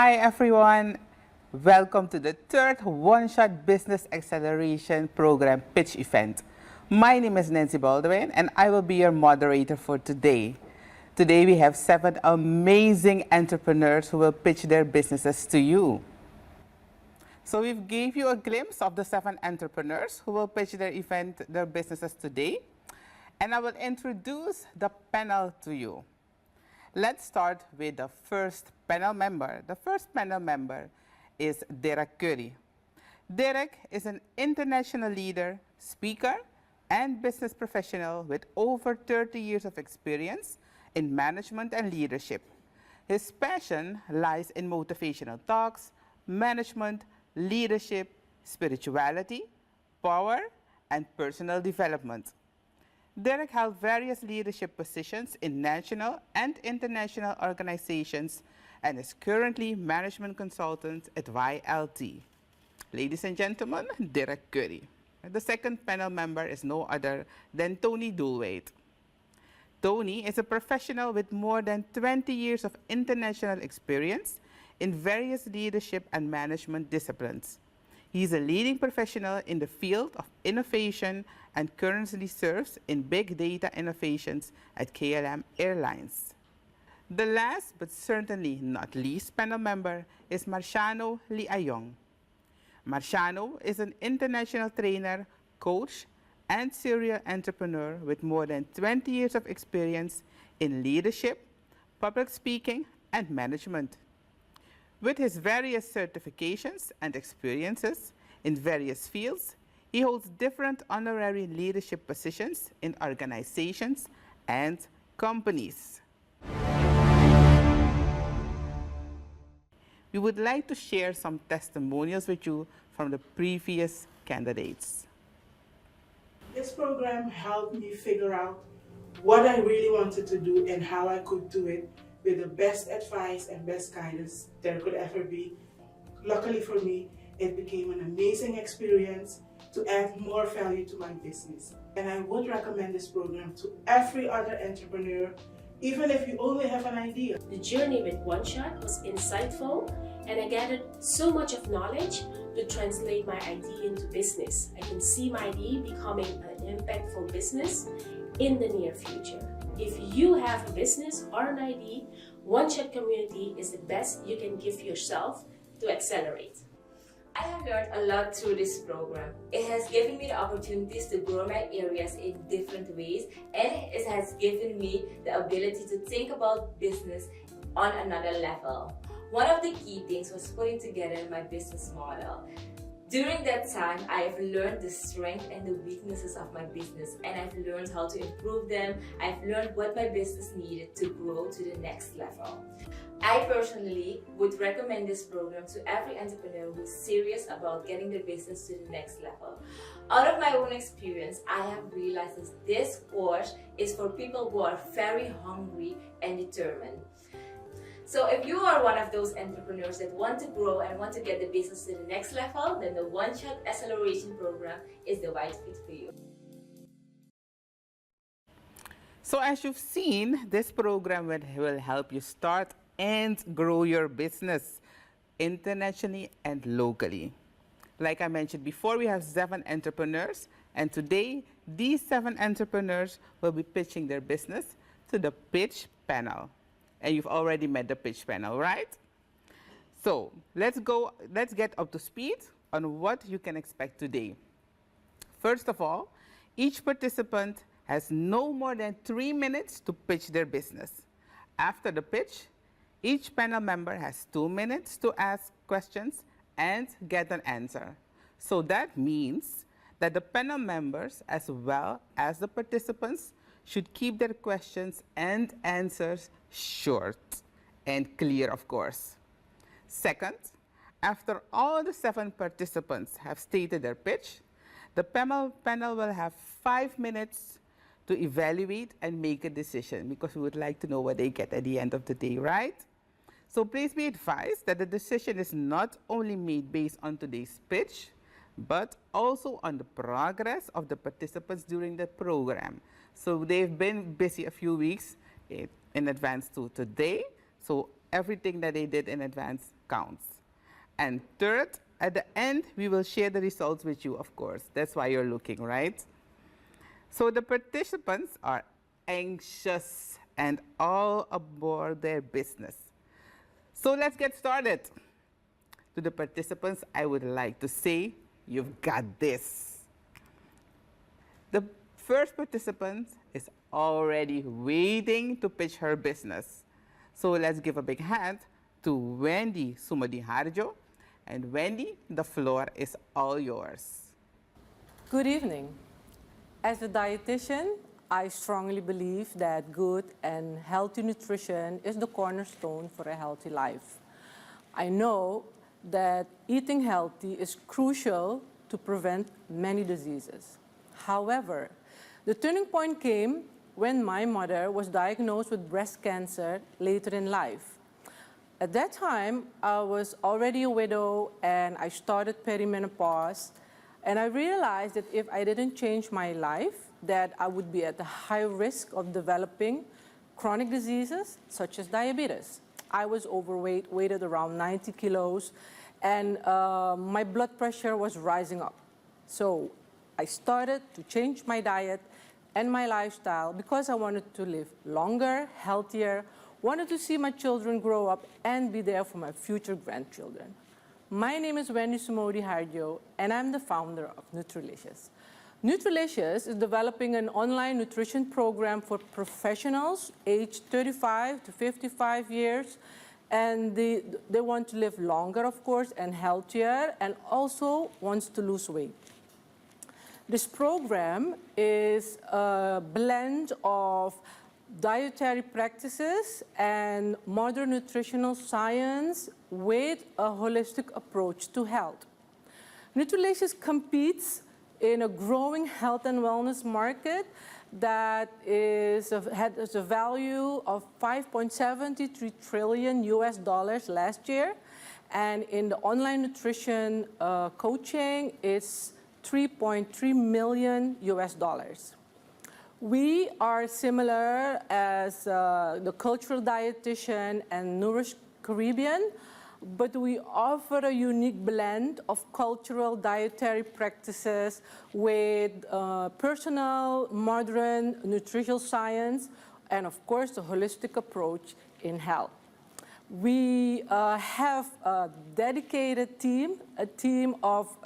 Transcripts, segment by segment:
Hi everyone, welcome to the third OneShot Business Acceleration Program pitch event. My name is Nancy Baldwin and I will be your moderator for today. Today we have 7 amazing entrepreneurs who will pitch their businesses to you. So we've gave you a glimpse of the 7 entrepreneurs who will pitch their businesses today. And I will introduce the panel to you. Let's start with the first panel member. The first panel member is 𝐂𝐤𝐿. Derek is an international leader, speaker, and business professional with over 30 years of experience in management and leadership. His passion lies in motivational talks, management, leadership, spirituality, power, and personal development. Derek held various leadership positions in national and international organizations and is currently management consultant at YLT. Ladies and gentlemen, 𝐂𝐤𝐿. The second panel member is no other than Tony Doelweit. Tony is a professional with more than 20 years of international experience in various leadership and management disciplines. He is a leading professional in the field of innovation and currently serves in big data innovations at KLM Airlines. The last but certainly not least panel member is Marciano Liayong. Marciano is an international trainer, coach, and serial entrepreneur with more than 20 years of experience in leadership, public speaking, and management. With his various certifications and experiences in various fields, he holds different honorary leadership positions in organizations and companies. We would like to share some testimonials with you from the previous candidates. This program helped me figure out what I really wanted to do and how I could do it with the best advice and best guidance there could ever be. Luckily for me, it became an amazing experience to add more value to my business. And I would recommend this program to every other entrepreneur, even if you only have an idea. The journey with OneShot was insightful, and I gathered so much of knowledge to translate my idea into business. I can see my idea becoming an impactful business in the near future. If you have a business or an idea, OneShot community is the best you can give yourself to accelerate. I have learned a lot through this program. It has given me the opportunities to grow my areas in different ways, and it has given me the ability to think about business on another level. One of the key things was putting together my business model. During that time, I have learned the strength and the weaknesses of my business, and I've learned how to improve them. I've learned what my business needed to grow to the next level. I personally would recommend this program to every entrepreneur who is serious about getting their business to the next level. Out of my own experience, I have realized that this course is for people who are very hungry and determined. So if you are one of those entrepreneurs that want to grow and want to get the business to the next level, then the OneShot Acceleration Program is the right fit for you. So as you've seen, this program will help you start and grow your business internationally and locally. Like I mentioned before, we have 7 entrepreneurs, and today these 7 entrepreneurs will be pitching their business to the pitch panel. And you've already met the pitch panel, right? So let's get up to speed on what you can expect today. First of all, each participant has no more than 3 minutes to pitch their business. After the pitch, each panel member has 2 minutes to ask questions and get an answer. So that means that the panel members as well as the participants should keep their questions and answers short and clear, of course. Second, after all the 7 participants have stated their pitch, the panel will have 5 minutes to evaluate and make a decision, because we would like to know what they get at the end of the day, right? So please be advised that the decision is not only made based on today's pitch, but also on the progress of the participants during the program. So they've been busy a few weeks in advance to today. So everything that they did in advance counts. And third, at the end, we will share the results with you, of course. That's why you're looking, right? So the participants are anxious and all aboard their business. So let's get started. To the participants, I would like to say, you've got this. The first participant is already waiting to pitch her business. So let's give a big hand to Wandy Soemodihardjo. And Wandy, the floor is all yours. Good evening. As a dietitian, I strongly believe that good and healthy nutrition is the cornerstone for a healthy life. I know that eating healthy is crucial to prevent many diseases. However, the turning point came when my mother was diagnosed with breast cancer later in life. At that time, I was already a widow and I started perimenopause. And I realized that if I didn't change my life, that I would be at a high risk of developing chronic diseases such as diabetes. I was overweight, weighed around 90 kilos, and my blood pressure was rising up. So I started to change my diet and my lifestyle because I wanted to live longer, healthier, wanted to see my children grow up and be there for my future grandchildren. My name is Wandy Soemodihardjo, and I'm the founder of Nutrilicious. Nutrilicious is developing an online nutrition program for professionals aged 35 to 55 years, and they want to live longer, of course, and healthier, and also wants to lose weight. This program is a blend of dietary practices and modern nutritional science with a holistic approach to health. Nutrilicious competes in a growing health and wellness market that has a value of $5.73 trillion last year, and in the online nutrition coaching, it's $3.3 million. We are similar as the cultural dietitian and Nourish Caribbean, but we offer a unique blend of cultural dietary practices with personal, modern nutritional science, and of course, a holistic approach in health. We have a dedicated team, a team of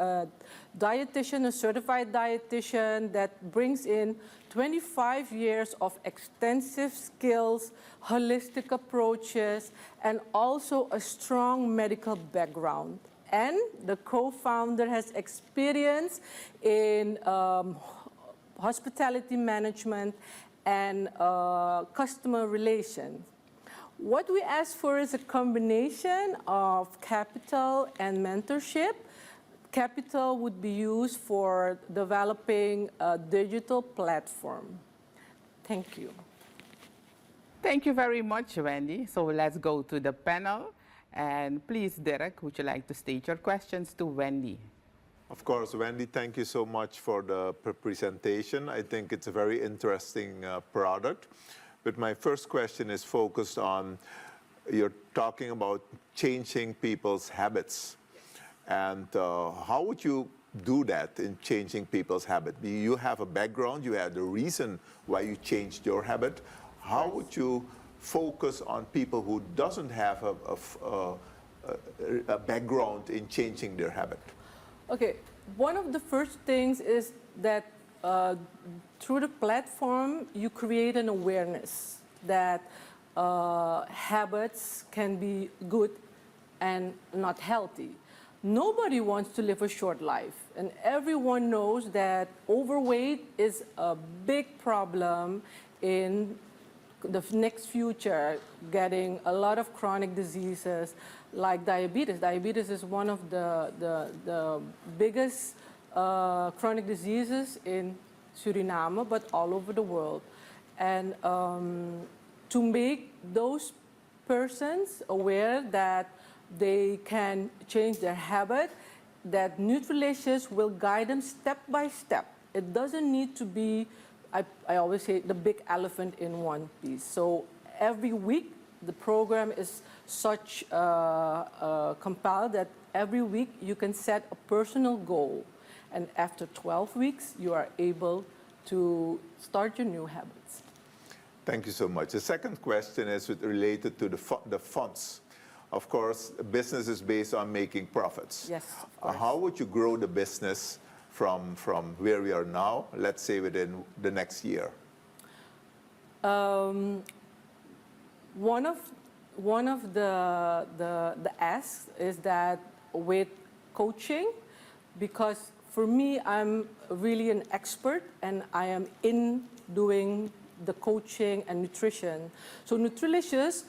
dietitian, a certified dietitian that brings in 25 years of extensive skills, holistic approaches, and also a strong medical background. And the co-founder has experience in hospitality management and customer relations. What we ask for is a combination of capital and mentorship. Capital would be used for developing a digital platform. Thank you. Thank you very much, Wandy. So let's go to the panel. And please, Derek, would you like to state your questions to Wandy? Of course, Wandy, thank you so much for the presentation. I think it's a very interesting product. But my first question is focused on, you're talking about changing people's habits. And how would you do that in changing people's habit? You have a background, you have the reason why you changed your habit. How would you focus on people who doesn't have a background in changing their habit? Okay, one of the first things is that through the platform, you create an awareness that habits can be good and not healthy. Nobody wants to live a short life, and everyone knows that overweight is a big problem in the next future, getting a lot of chronic diseases like diabetes. Diabetes is one of the biggest chronic diseases in Suriname, but all over the world. And to make those persons aware that they can change their habit, that Nutrilicious will guide them step by step. It doesn't need to be, I always say, the big elephant in one piece. So every week the program is such compiled that every week you can set a personal goal. And after 12 weeks, you are able to start your new habits. Thank you so much. The second question is related to the funds. Of course, business is based on making profits. Yes, of course. How would you grow the business from where we are now, let's say within the next year? One of the asks is that with coaching, because for me, I'm really an expert and I am in doing the coaching and nutrition. So Nutrilicious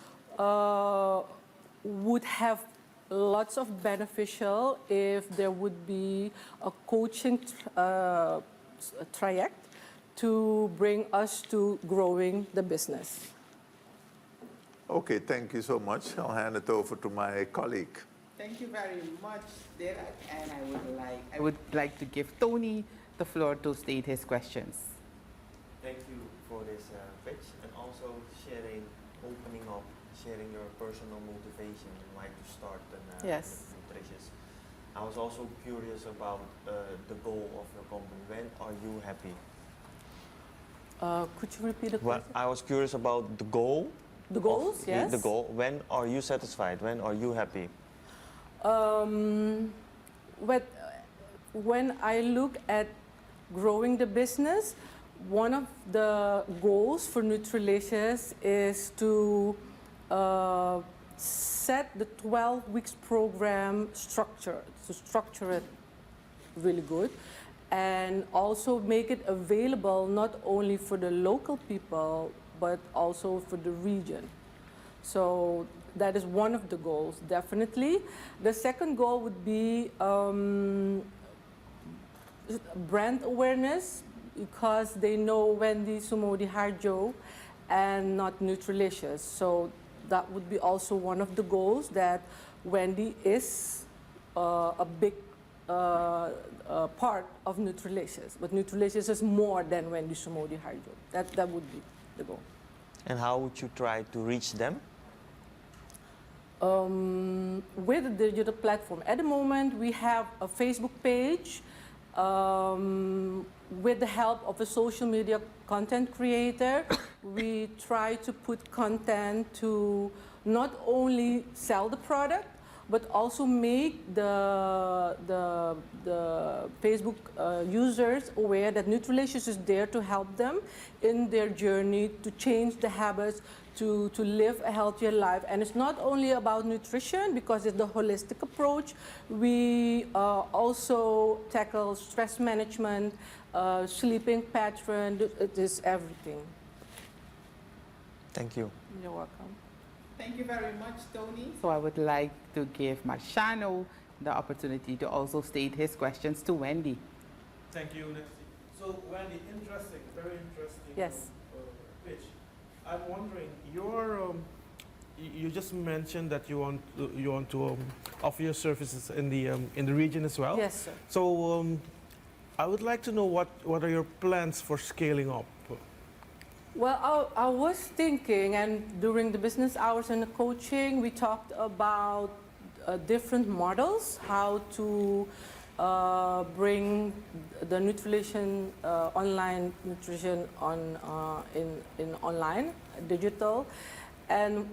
would have lots of beneficial if there would be a coaching traject to bring us to growing the business. Okay, thank you so much. I'll hand it over to my colleague. Thank you very much, Derek. And I would like to give Tony the floor to state his questions. Thank you for this pitch and also opening up, sharing your personal motivation and why to start Yes. Nutrilicious. I was also curious about the goal of your company. When are you happy? Could you repeat the Well, question? I was curious about the goal. The goals, yes. The goal. When are you satisfied? When are you happy? But when I look at growing the business, one of the goals for Nutrilicious is to set the 12 weeks program structure, to structure it really good, and also make it available not only for the local people, but also for the region. So that is one of the goals, definitely. The second goal would be brand awareness, because they know Wandy, Soemodihardjo, and not Nutrilicious. So that would be also one of the goals, that Wandy is a big part of Nutrilicious. But Nutrilicious is more than Wandy, Soemodihardjo. That would be the goal. And how would you try to reach them? With a digital platform. At the moment, we have a Facebook page with the help of a social media content creator. We try to put content to not only sell the product, but also make the Facebook users aware that Nutrilicious is there to help them in their journey to change the habits, to live a healthier life. And it's not only about nutrition, because it's the holistic approach. We also tackle stress management, sleeping pattern. It is everything. Thank you. You're welcome. Thank you very much, Tony. So I would like to give Marciano the opportunity to also state his questions to Wandy. Thank you, Nancy. So, Wandy, interesting, very interesting Yes. pitch. I'm wondering, you just mentioned that you want to offer your services in the region as well. Yes, sir. So, I would like to know what are your plans for scaling up? Well, I was thinking, and during the business hours and the coaching, we talked about different models, how to bring the nutrition, online nutrition in online, digital. And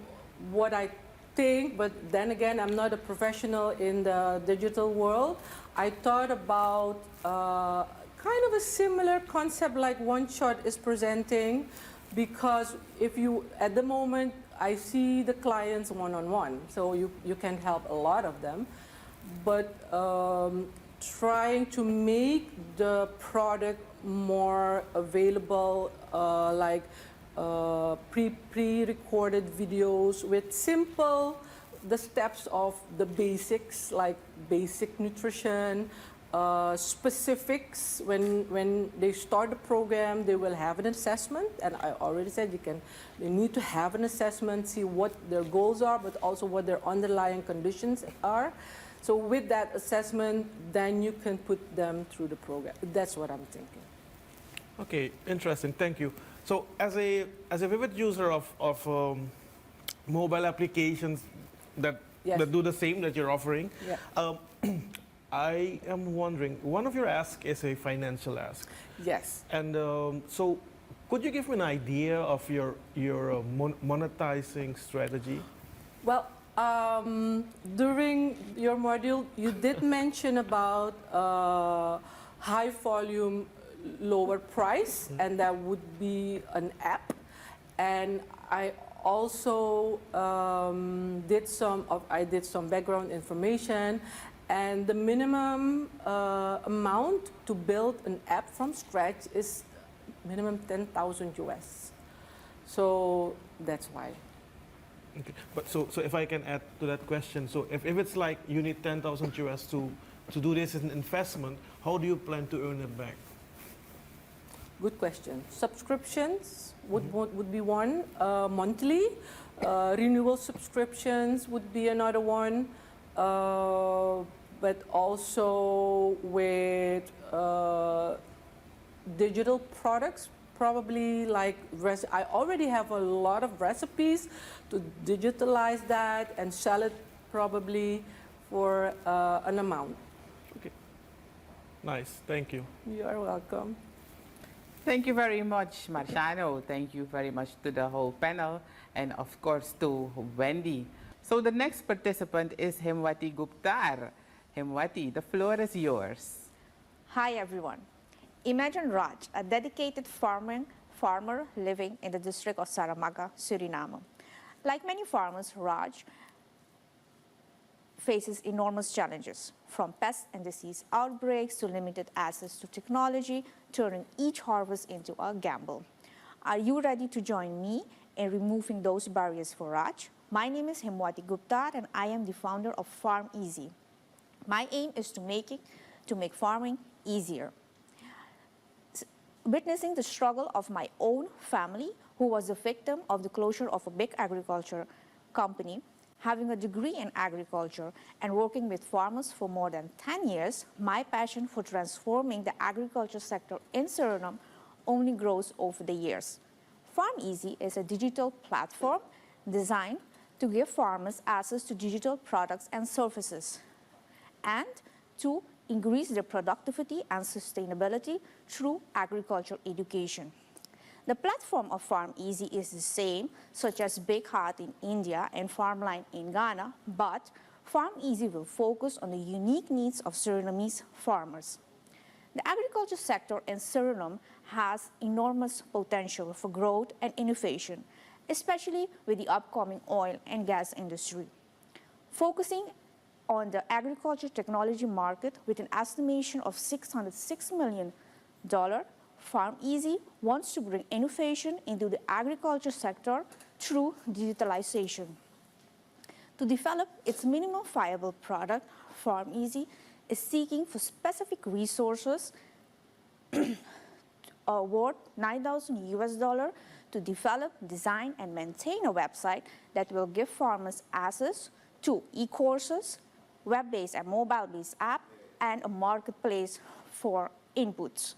what I think, but then again, I'm not a professional in the digital world, I thought about kind of a similar concept like OneShot is presenting, because if you, at the moment, I see the clients one-on-one, so you can help a lot of them, but trying to make the product more available, like pre-recorded videos with simple, the steps of the basics, like basic nutrition, specifics. When they start the program, they will have an assessment, and I already said they need to have an assessment, see what their goals are, but also what their underlying conditions are. So with that assessment, then you can put them through the program. That's what I'm thinking. Okay, interesting. Thank you. So, as a vivid user of mobile applications that Yes. that do the same that you're offering. Yeah. I am wondering, one of your asks is a financial ask, Yes. and so could you give me an idea of your monetizing strategy? Well, during your module, you did mention about high volume, lower price, and that would be an app. And I also did some background information, and the minimum amount to build an app from scratch is minimum 10,000 US. So that's why. Okay. But so if I can add to that question, so if it's like you need 10,000 US to do this as an investment, how do you plan to earn it back? Good question. Subscriptions would be one, monthly. Renewal subscriptions would be another one. But also with digital products, probably like, I already have a lot of recipes to digitalize that and sell it probably for an amount. Okay. Nice, thank you. You are welcome. Thank you very much, Marciano. Thank you very much to the whole panel, and of course to Wandy. So the next participant is Hemwatie Goeptar. Hemwatie, the floor is yours. Hi everyone. Imagine Raj, a dedicated farmer living in the district of Saramacca, Suriname. Like many farmers, Raj faces enormous challenges, from pest and disease outbreaks to limited access to technology, turning each harvest into a gamble. Are you ready to join me in removing those barriers for Raj? My name is Hemwatie Goeptar, and I am the founder of Farm Easy. My aim is to make farming easier. Witnessing the struggle of my own family, who was a victim of the closure of a big agriculture company, having a degree in agriculture and working with farmers for more than 10 years, my passion for transforming the agriculture sector in Suriname only grows over the years. Farm Easy is a digital platform designed to give farmers access to digital products and services, and to increase their productivity and sustainability through agricultural education. The platform of Farm Easy is the same, such as Big Heart in India and Farmline in Ghana, but Farm Easy will focus on the unique needs of Surinamese farmers. The agriculture sector in Suriname has enormous potential for growth and innovation, especially with the upcoming oil and gas industry. Focusing on the agriculture technology market with an estimation of $606 million, Farm Easy wants to bring innovation into the agriculture sector through digitalization. To develop its minimum viable product, Farm Easy is seeking for specific resources worth $9,000 to develop, design, and maintain a website that will give farmers access to e-courses, web-based and mobile-based app, and a marketplace for inputs.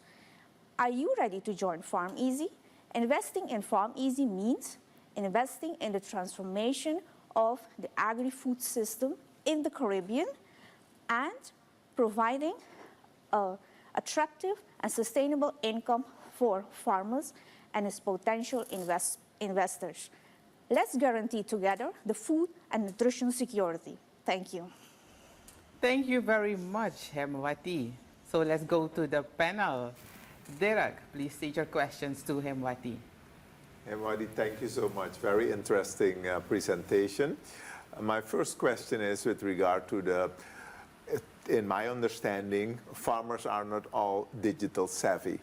Are you ready to join Farm Easy? Investing in Farm Easy means investing in the transformation of the agri-food system in the Caribbean and providing attractive and sustainable income for farmers and its potential investors. Let's guarantee together the food and nutrition security. Thank you. Thank you very much, Hemwatie. So let's go to the panel. Derek, please state your questions to Hemwatie. Hemwatie, thank you so much. Very interesting presentation. My first question is with regard to in my understanding, farmers are not all digital savvy.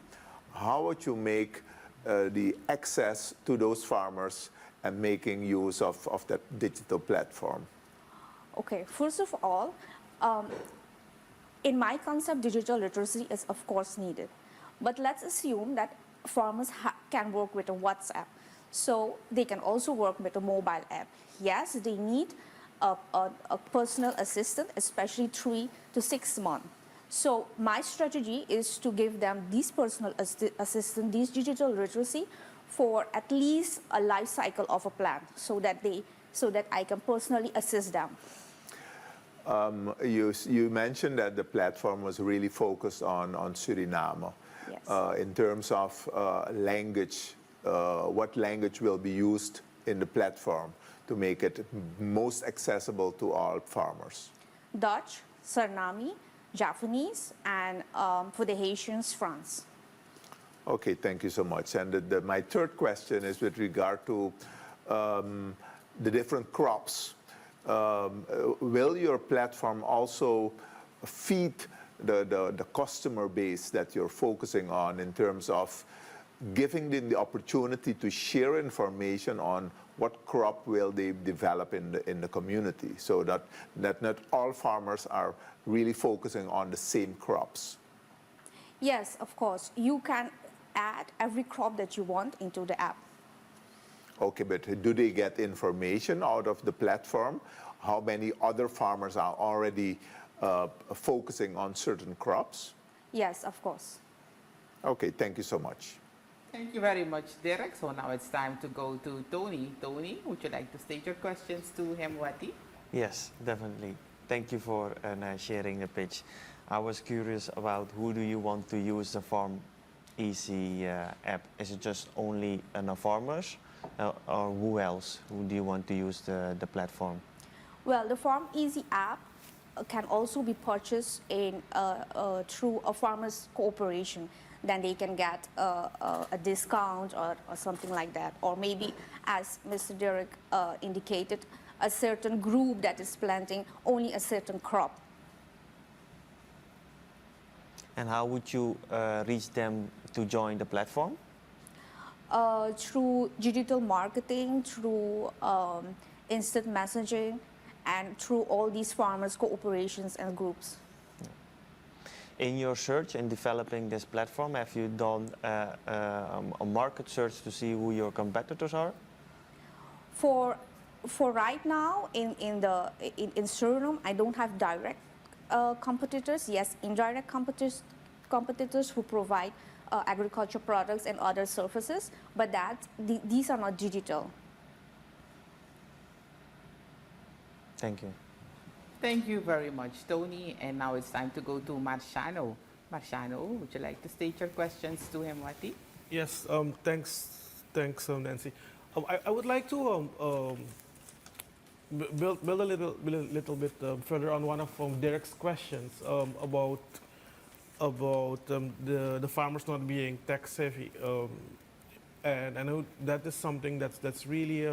How would you make the access to those farmers and making use of that digital platform? Okay, first of all, in my concept, digital literacy is of course needed. But let's assume that farmers can work with a WhatsApp. So they can also work with a mobile app. Yes, they need a personal assistant, especially 3 to 6 months. So my strategy is to give them this personal assistant, this digital literacy, for at least a life cycle of a plant, so that they so that I can personally assist them. You mentioned that the platform was really focused on Suriname. Yes. In terms of language, what language will be used in the platform to make it most accessible to all farmers? Dutch, Suriname, Japanese, and for the Haitians, France. Okay, thank you so much. And my third question is with regard to the different crops. Will your platform also feed the customer base that you're focusing on in terms of giving them the opportunity to share information on what crop will they develop in the community, so that not all farmers are really focusing on the same crops? Yes, of course. You can add every crop that you want into the app. Okay, but do they get information out of the platform? How many other farmers are already focusing on certain crops? Yes, of course. Okay, thank you so much. Thank you very much, Derek. So now it's time to go to Tony. Tony, would you like to state your questions to Hemwatie? Yes, definitely. Thank you for sharing the pitch. I was curious about who do you want to use the Farm Easy app? Is it just only farmers, or who else? Who do you want to use the platform? Well, the Farm Easy app can also be purchased through a farmers' cooperation. Then they can get a discount or something like that. Or maybe, as Mr. Derek indicated, a certain group that is planting only a certain crop. And how would you reach them to join the platform? Through digital marketing, through instant messaging, and through all these farmers' cooperations and groups. In your search in developing this platform, have you done a market search to see who your competitors are? For right now, in Suriname, I don't have direct competitors. Yes, indirect competitors who provide agriculture products and other services, but these are not digital. Thank you. Thank you very much, Tony. And now it's time to go to Marciano. Marciano, would you like to state your questions to Hemwatie? Yes, thanks, Nancy. I would like to build a little bit further on one of Derek's questions about the farmers not being tech savvy, and I know that is something that's really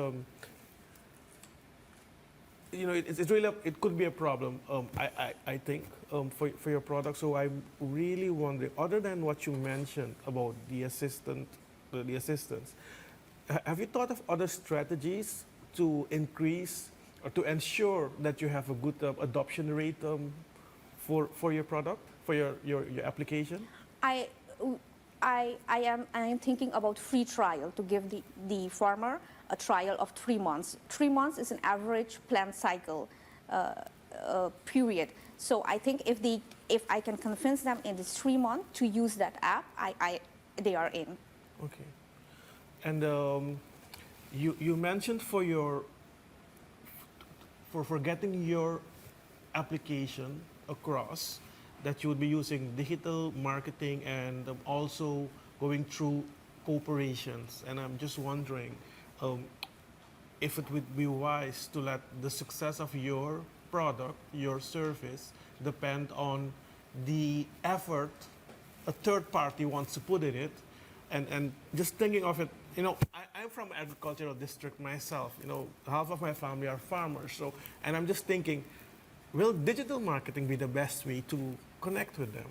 it could be a problem, I think, for your product. So I'm really wondering, other than what you mentioned about the assistance, have you thought of other strategies to increase or to ensure that you have a good adoption rate for your product, for your application? I am thinking about free trial to give the farmer a trial of 3 months. 3 months is an average plant cycle period. So I think if I can convince them in this 3 months to use that app, they are in. Okay. And you mentioned for getting your application across that you would be using digital marketing and also going through corporations. And I'm just wondering if it would be wise to let the success of your product, your service, depend on the effort a third party wants to put in it. And just thinking of it, I'm from agricultural district myself. Half of my family are farmers. So, and I'm just thinking, will digital marketing be the best way to connect with them?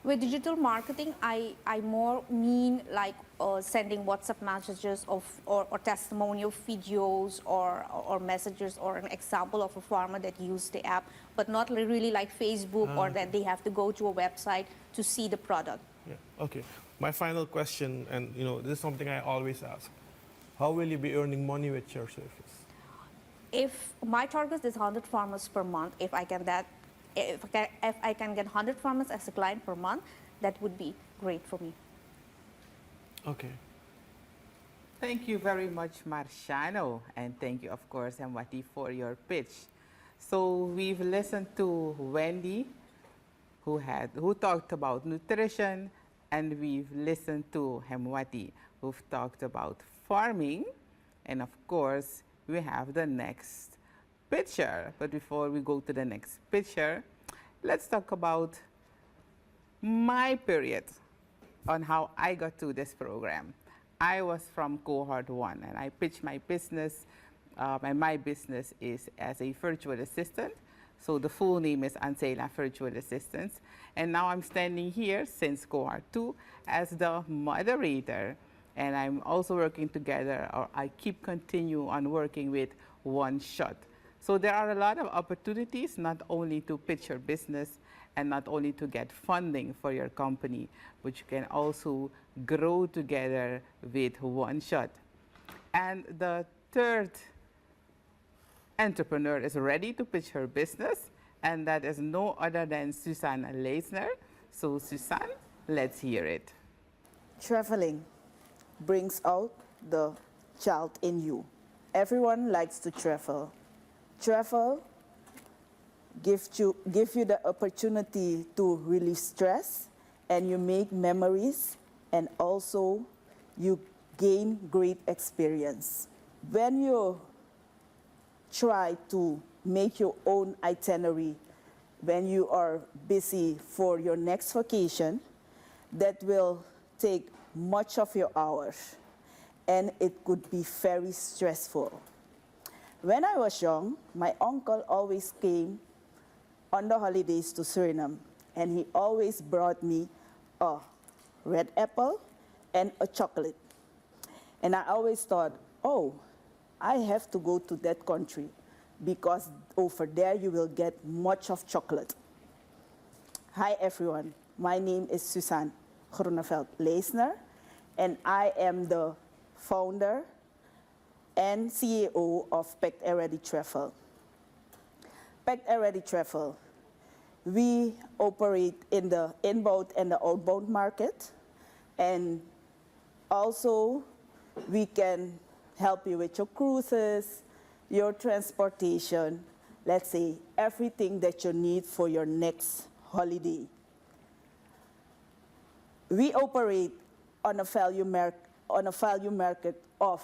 With digital marketing, I more mean like sending WhatsApp messages or testimonial videos or messages or an example of a farmer that used the app, but not really like Facebook or that they have to go to a website to see the product. Yeah. Okay. My final question, and this is something I always ask: how will you be earning money with your service? If my target is 100 farmers per month, if I can get 100 farmers as a client per month, that would be great for me. Okay. Thank you very much, Marciano, and thank you, of course, Hemwatie, for your pitch. So we've listened to Wandy, who talked about nutrition, and we've listened to Hemwatie, who've talked about farming, and of course, we have the next picture. But before we go to the next picture, let's talk about my period on how I got to this program. I was from Cohort 1 and I pitched my business, and my business is as a virtual assistant. So the full name is Ansela Virtual Assistants. And now I'm standing here since Cohort 2 as the moderator. And I'm also working together, or I continue on working with OneShot. So there are a lot of opportunities, not only to pitch your business and not only to get funding for your company, but you can also grow together with OneShot. And the third entrepreneur is ready to pitch her business, and that is no other than Suzanne Leysner. So Suzanne, let's hear it. Traveling brings out the child in you. Everyone likes to travel. Travel gives you the opportunity to relieve stress, and you make memories, and also you gain great experience. When you try to make your own itinerary, when you are busy for your next vacation, that will take much of your hours, and it could be very stressful. When I was young, my uncle always came on the holidays to Suriname, and he always brought me a red apple and a chocolate. And I always thought, oh, I have to go to that country because over there you will get much of chocolate. Hi everyone, my name is Suzanne Leysner, and I am the founder and CEO of Packed and Ready Travel. Packed and Ready Travel, we operate in the inbound and the outbound market, and also we can help you with your cruises, your transportation, let's say everything that you need for your next holiday. We operate on a value market of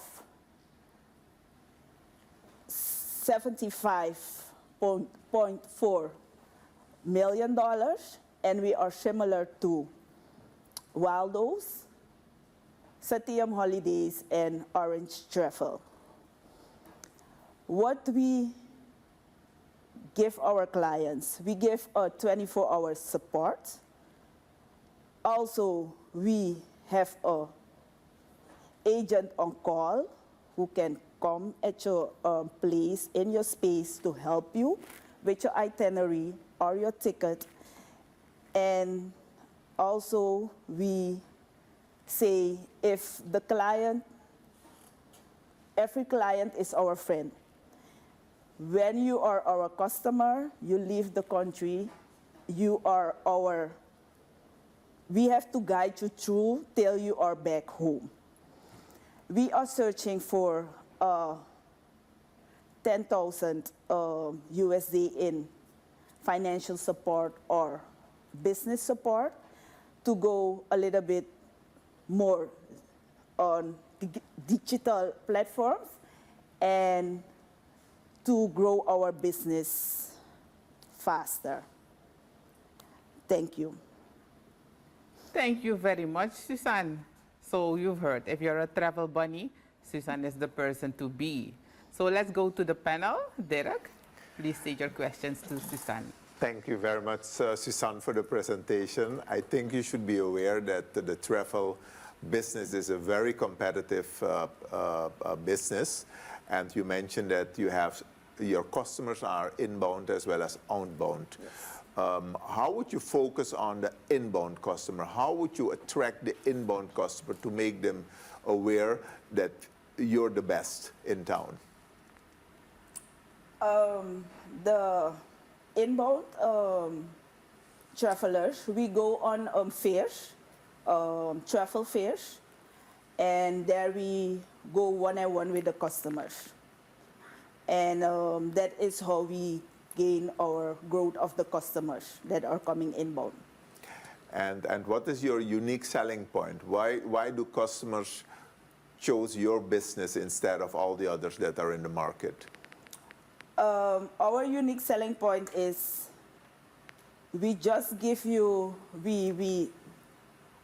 $75.4 million, and we are similar to Waldo's, Satyam Holidays, and Orange Travel. What we give our clients, we give a 24-hour support. Also, we have an agent on call who can come at your place in your space to help you with your itinerary or your ticket. And also, we say if the client, every client is our friend. When you are our customer, you leave the country, you are our, we have to guide you through till you are back home. We are searching for 10,000 USD in financial support or business support to go a little bit more on digital platforms and to grow our business faster. Thank you. Thank you very much, Suzanne. So you've heard, if you're a travel bunny, Suzanne is the person to be. So let's go to the panel. Derek, please state your questions to Suzanne. Thank you very much, Suzanne, for the presentation. I think you should be aware that the travel business is a very competitive business. And you mentioned that you have your customers are inbound as well as outbound. Yes. How would you focus on the inbound customer? How would you attract the inbound customer to make them aware that you're the best in town? The inbound travelers, we go on fairs, travel fairs, and there we go one-on-one with the customers. And that is how we gain our growth of the customers that are coming inbound. And what is your unique selling point? Why do customers choose your business instead of all the others that are in the market? Our unique selling point is we just give you, we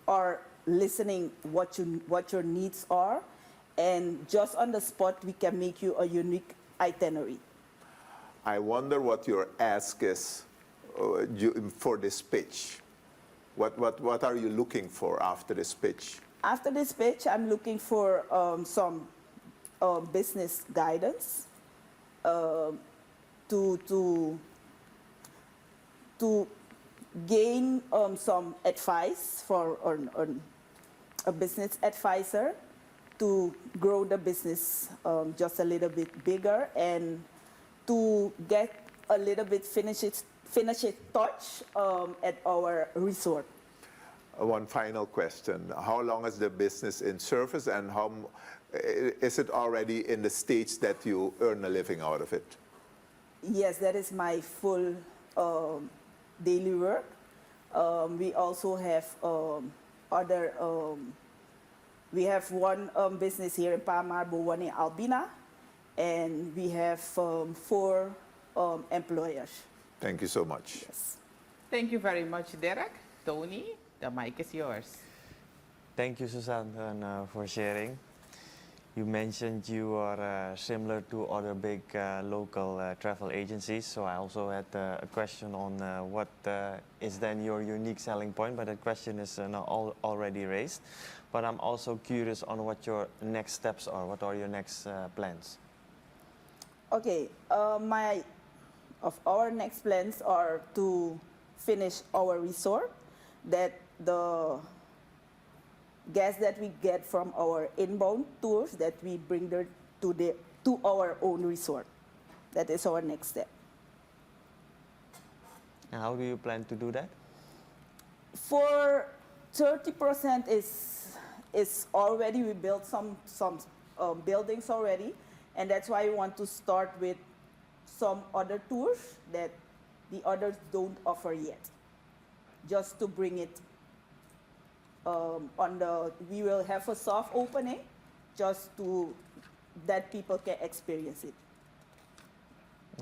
are listening what your needs are, and just on the spot we can make you a unique itinerary. I wonder what your ask is for this pitch. What are you looking for after this pitch? After this pitch, I'm looking for some business guidance to gain some advice for a business advisor to grow the business just a little bit bigger, and to get a little bit finishing touch at our resort. One final question. How long is the business in service, and how is it already in the stage that you earn a living out of it? Yes, that is my full daily work. We also have other, we have one business here in Paramaribo, one in Albina, and we have 4 employers. Thank you so much. Yes. Thank you very much, Derek. Tony, the mic is yours. Thank you, Susan, for sharing. You mentioned you are similar to other big local travel agencies, so I also had a question on what is then your unique selling point, but that question is not already raised. But I'm also curious on what your next steps are. What are your next plans? Okay, our next plans are to finish our resort, that the guests that we get from our inbound tours, that we bring them to our own resort. That is our next step. And how do you plan to do that? For 30% is already, we built some buildings already, and that's why we want to start with some other tours that the others don't offer yet, just to bring it we will have a soft opening just to that people can experience it.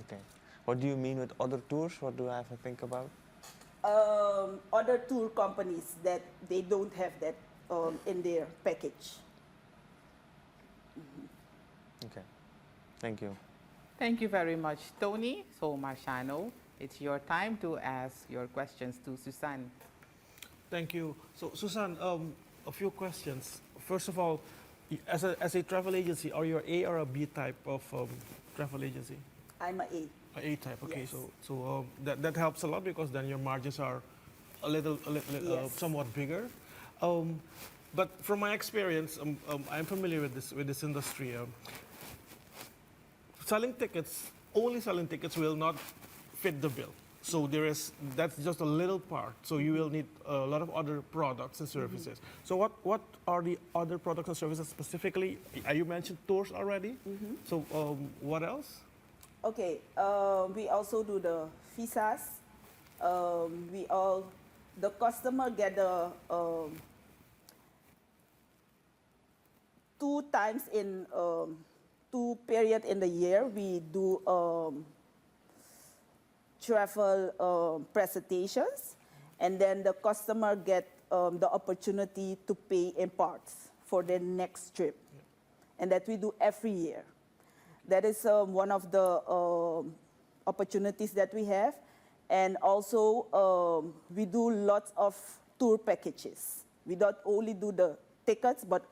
Okay. What do you mean with other tours? What do I have to think about? Other tour companies that they don't have that in their package. Okay. Thank you. Thank you very much, Tony. So, Marciano, it's your time to ask your questions to Susan. Thank you. So, Susan, a few questions. First of all, as a travel agency, are you an A or a B type of travel agency? I'm an A. A A type, okay. Yes. So that helps a lot, because then your margins are a little Yes. somewhat bigger. But from my experience, I'm familiar with this industry. Only selling tickets will not fit the bill. So that's just a little part. So you will need a lot of other products and services. So what are the other products and services specifically? You mentioned tours already. So what else? Okay, we also do the visas. The customer get the 2 times in 2 period in the year, we do travel presentations, and then the customer get the opportunity to pay in parts for their next trip, and that we do every year. That is one of the opportunities that we have, and also we do lots of tour packages. We don't only do the tickets, but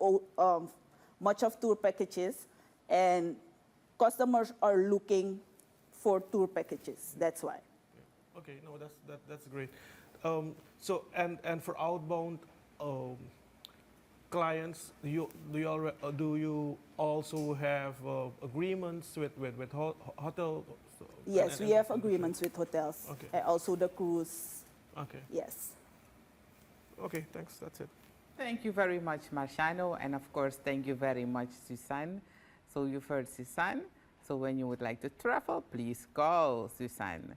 much of tour packages, and customers are looking for tour packages. That's why. Okay, no, that's great. So and for outbound clients, do you also have agreements with hotel? Yes, we have agreements with hotels. Okay. And also the cruise. Okay. Yes. Okay, thanks. That's it. Thank you very much, Marciano, and of course, thank you very much, Suzanne. So you've heard Suzanne. So when you would like to travel, please call Suzanne.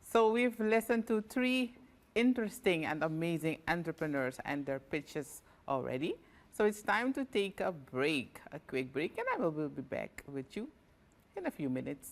So we've listened to 3 interesting and amazing entrepreneurs and their pitches already. So it's time to take a break, a quick break, and I will be back with you in a few minutes.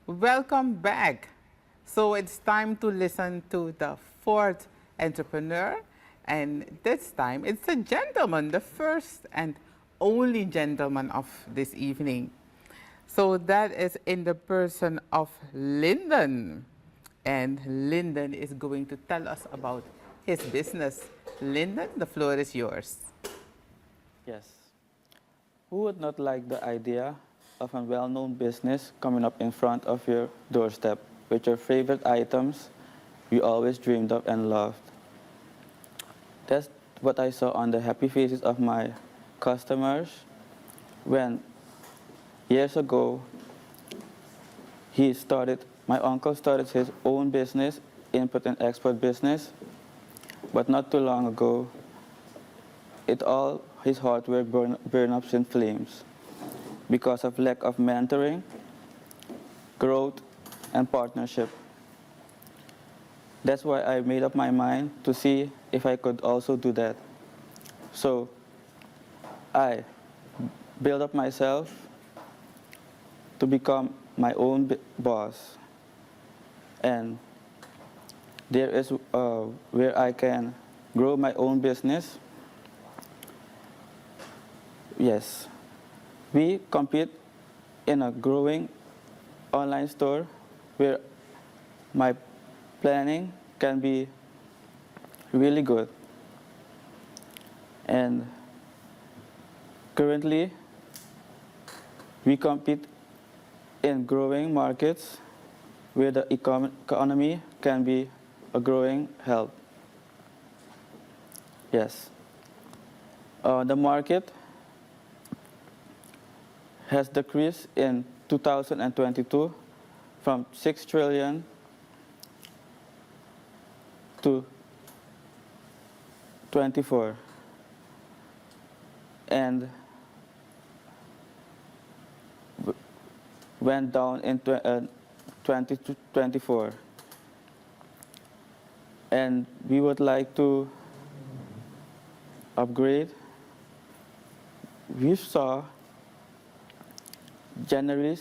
Welcome back. So it's time to listen to the 4th entrepreneur, and this time it's a gentleman, the first and only gentleman of this evening. So that is in the person of Linden, and Linden is going to tell us about his business. Linden, the floor is yours. Yes. Who would not like the idea of a well-known business coming up in front of your doorstep with your favorite items you always dreamed of and loved? That's what I saw on the happy faces of my customers when years ago my uncle started his own business, import and export business, but not too long ago, his hardware burned up in flames because of lack of mentoring, growth, and partnership. That's why I made up my mind to see if I could also do that. So I built up myself to become my own boss. And there is where I can grow my own business. Yes. We compete in a growing online store where my planning can be really good. And currently, we compete in growing markets where the economy can be a growing help. Yes. The market has decreased in 2022 from 6 trillion to 24, and went down in 2024. And we would like to upgrade. We saw January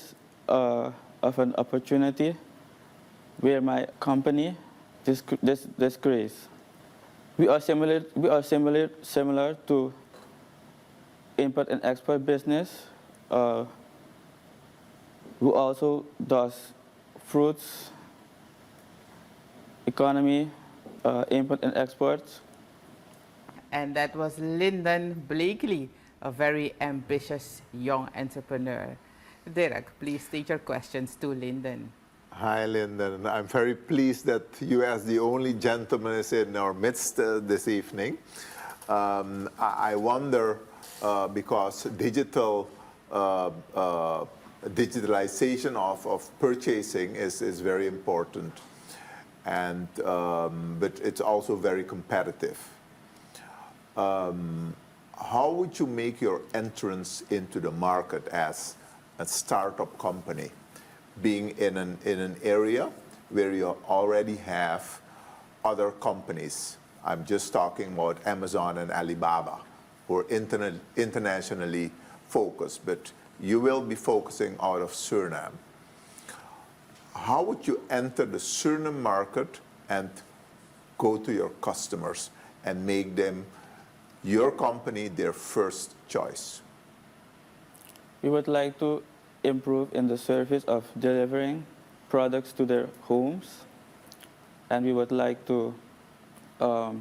of an opportunity where my company disgraced. We are similar to import and export business, who also does fruits, economy, import and exports. And that was Linden Blakeney, a very ambitious young entrepreneur. Derek, please state your questions to Linden. Hi, Linden. I'm very pleased that you, as the only gentleman, is in our midst this evening. I wonder, because digitalization of purchasing is very important, and but it's also very competitive. How would you make your entrance into the market as a startup company, being in an area where you already have other companies? I'm just talking about Amazon and Alibaba, who are internationally focused, but you will be focusing out of Suriname. How would you enter the Suriname market and go to your customers and make them, your company, their first choice? We would like to improve in the service of delivering products to their homes, and we would like to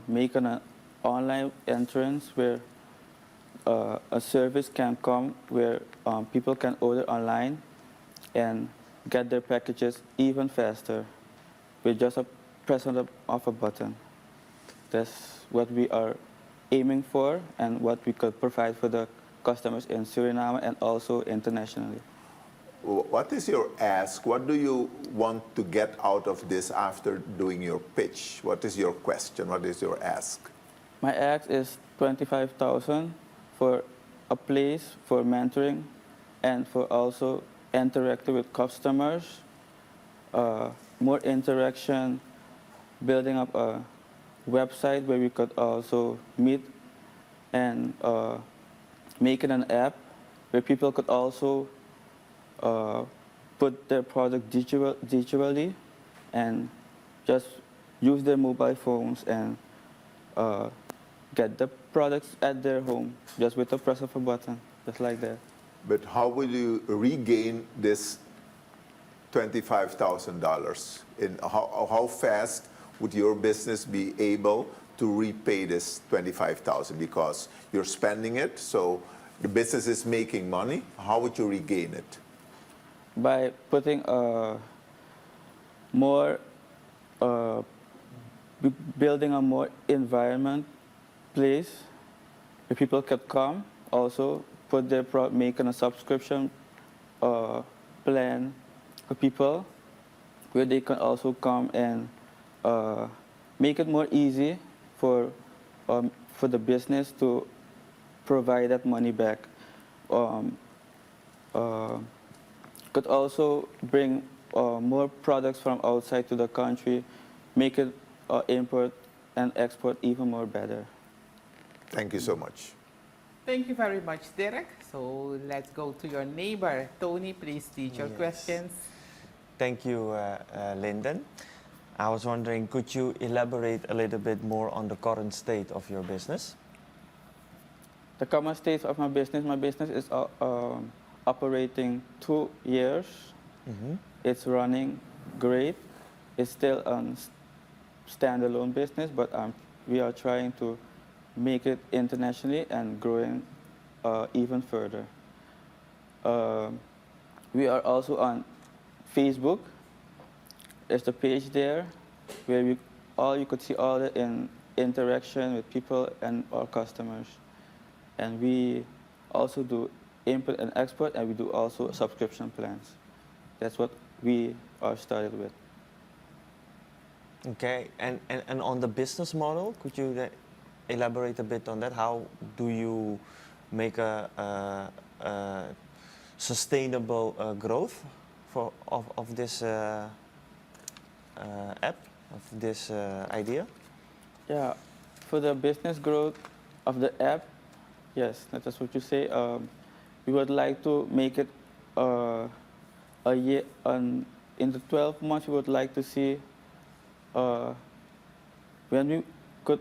make an online entrance where a service can come where people can order online and get their packages even faster with just a press of a button. That's what we are aiming for and what we could provide for the customers in Suriname and also internationally. What is your ask? What do you want to get out of this after doing your pitch? What is your question? What is your ask? My ask is 25,000 for a place for mentoring and for also interacting with customers, more interaction, building up a website where we could also meet and making an app where people could also put their product digitally and just use their mobile phones and get the products at their home just with the press of a button, just like that. But how will you regain this $25,000? How fast would your business be able to repay this $25,000? Because you're spending it, so the business is making money. How would you regain it? By putting building a more environment place where people could come, also put their making a subscription plan for people where they can also come and make it more easy for the business to provide that money back. Could also bring more products from outside to the country, make it import and export even more better. Thank you so much. Thank you very much, Derek. So let's go to your neighbor. Tony, please state your questions. Thank you, Linden. I was wondering, could you elaborate a little bit more on the current state of your business? The current state of my business is operating 2 years. Mm-hmm. It's running great. It's still a standalone business, but we are trying to make it internationally and growing even further. We are also on Facebook. There's the page there where you could see all the interaction with people and our customers. And we also do import and export, and we do also subscription plans. That's what we are started with. Okay, and on the business model, could you elaborate a bit on that? How do you make a sustainable growth of this app, of this idea? Yeah, for the business growth of the app, yes, that's what you say. We would like to make it a year, in the 12 months, we would like to see when we could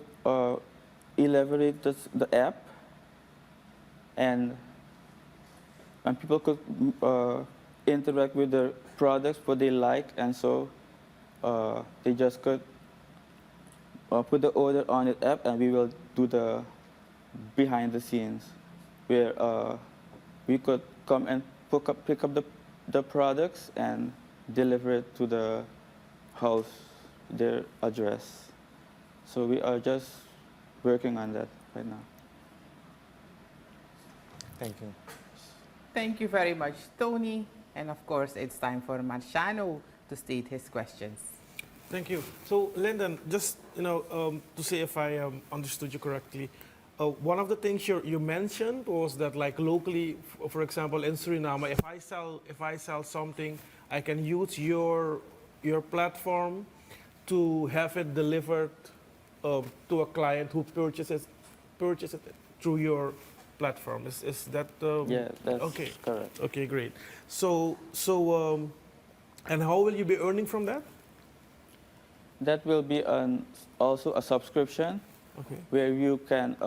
elaborate the app and when people could interact with the products, what they like, and so they just could put the order on the app, and we will do the behind the scenes where we could come and pick up the products and deliver it to the house, their address. So we are just working on that right now. Thank you. Thank you very much, Tony. And of course, it's time for Marciano to state his questions. Thank you. So, Linden, just to see if I understood you correctly, one of the things you mentioned was that, like locally, for example, in Suriname, if I sell something, I can use your platform to have it delivered to a client who purchases it through your platform. Is that? Yeah, that's okay. Correct. Okay, great. So, and how will you be earning from that? That will be also a subscription. Okay. Where you can,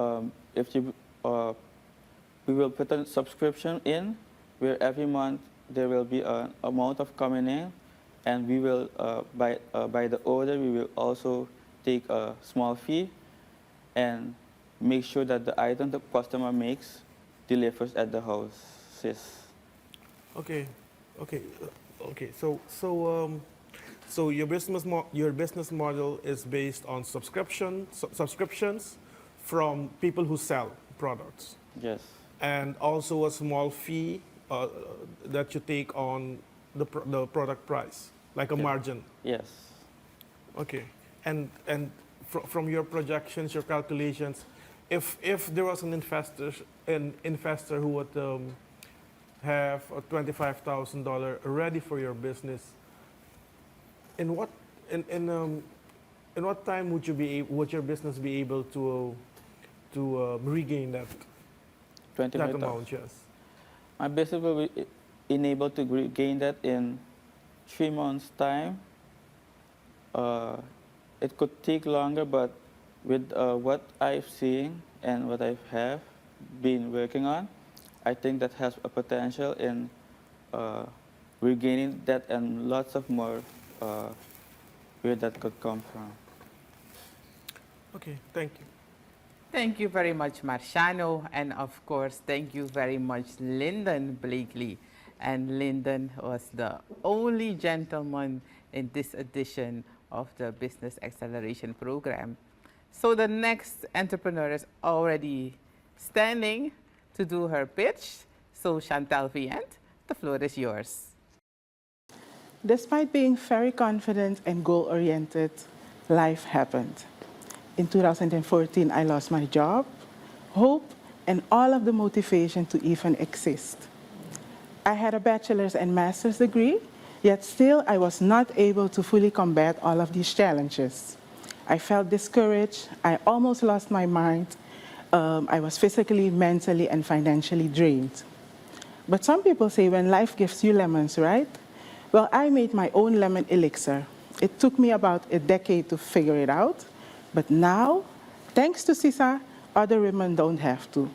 we will put a subscription in, where every month there will be an amount of coming in, and we will, by the order, we will also take a small fee, and make sure that the item the customer makes delivers at the houses. Okay, okay, okay. So your business model is based on subscriptions from people who sell products, Yes, and also a small fee that you take on the product price, like a margin. yes. Okay, and from your projections, your calculations, if there was an investor who would have a $25,000 ready for your business, in what time would your business be able to regain that 25,000. amount? Yes. My business will be enabled to regain that in 3 months' time. It could take longer, but with what I've seen and what I have been working on, I think that has a potential in regaining that and lots of more where that could come from. Okay, thank you. Thank you very much, Marciano. And of course, thank you very much, Linden Blakeney. And Linden was the only gentleman in this edition of the Business Acceleration Program. So the next entrepreneur is already standing to do her pitch. So Chantal Viant, the floor is yours. Despite being very confident and goal-oriented, life happened. In 2014, I lost my job, hope, and all of the motivation to even exist. I had a bachelor's and master's degree, yet still I was not able to fully combat all of these challenges. I felt discouraged, I almost lost my mind, I was physically, mentally, and financially drained. But some people say when life gives you lemons, right? Well, I made my own lemon elixir. It took me about a decade to figure it out, but now, thanks to CISA, other women don't have to.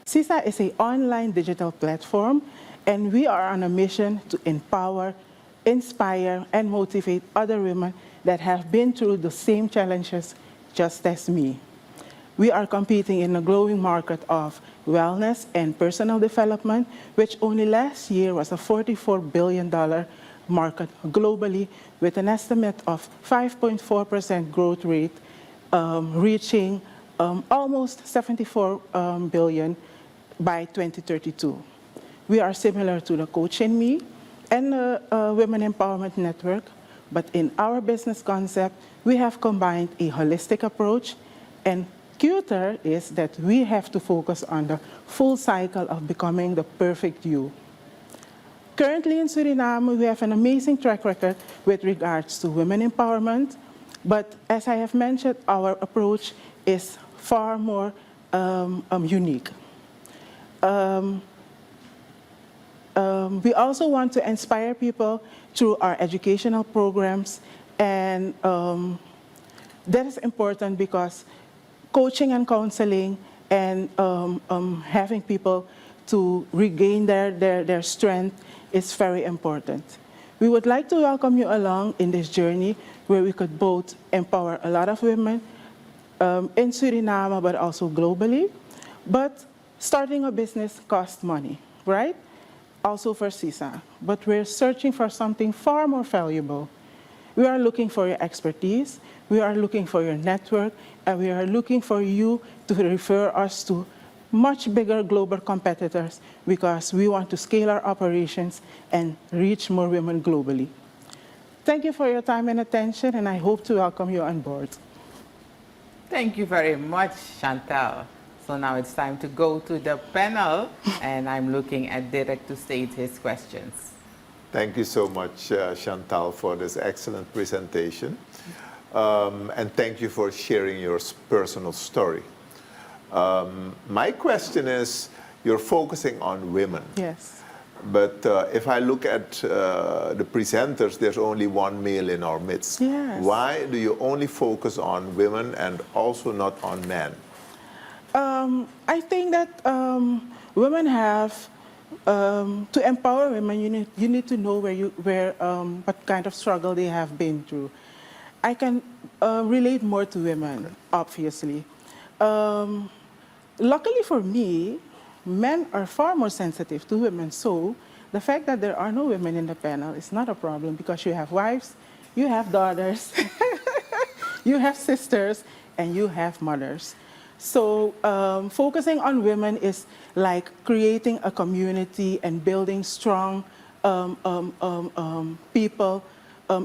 CISA is an online digital platform, and we are on a mission to empower, inspire, and motivate other women that have been through the same challenges just as me. We are competing in a growing market of wellness and personal development, which only last year was a $44 billion market globally, with an estimate of 5.4% growth rate, reaching almost 74 billion by 2032. We are similar to the Coach and Me and the Women Empowerment Network, but in our business concept, we have combined a holistic approach, and Goeptar is that we have to focus on the full cycle of becoming the perfect you. Currently in Suriname, we have an amazing track record with regards to women empowerment, but as I have mentioned, our approach is far more unique. We also want to inspire people through our educational programs, and that is important because coaching and counseling and having people to regain their strength is very important. We would like to welcome you along in this journey where we could both empower a lot of women in Suriname, but also globally. But starting a business costs money, right? Also for CISA. But we're searching for something far more valuable. We are looking for your expertise, we are looking for your network, and we are looking for you to refer us to much bigger global competitors because we want to scale our operations and reach more women globally. Thank you for your time and attention, and I hope to welcome you on board. Thank you very much, Chantal. So now it's time to go to the panel, and I'm looking at Derek to state his questions. Thank you so much, Chantal, for this excellent presentation. And thank you for sharing your personal story. My question is, you're focusing on women. Yes. But if I look at the presenters, there's only one male in our midst. Yes. Why do you only focus on women and also not on men? I think that women have, to empower women, you need to know what kind of struggle they have been through. I can relate more to women, obviously. Luckily for me, men are far more sensitive to women. So the fact that there are no women in the panel is not a problem because you have wives, you have daughters, you have sisters, and you have mothers. So focusing on women is like creating a community and building strong people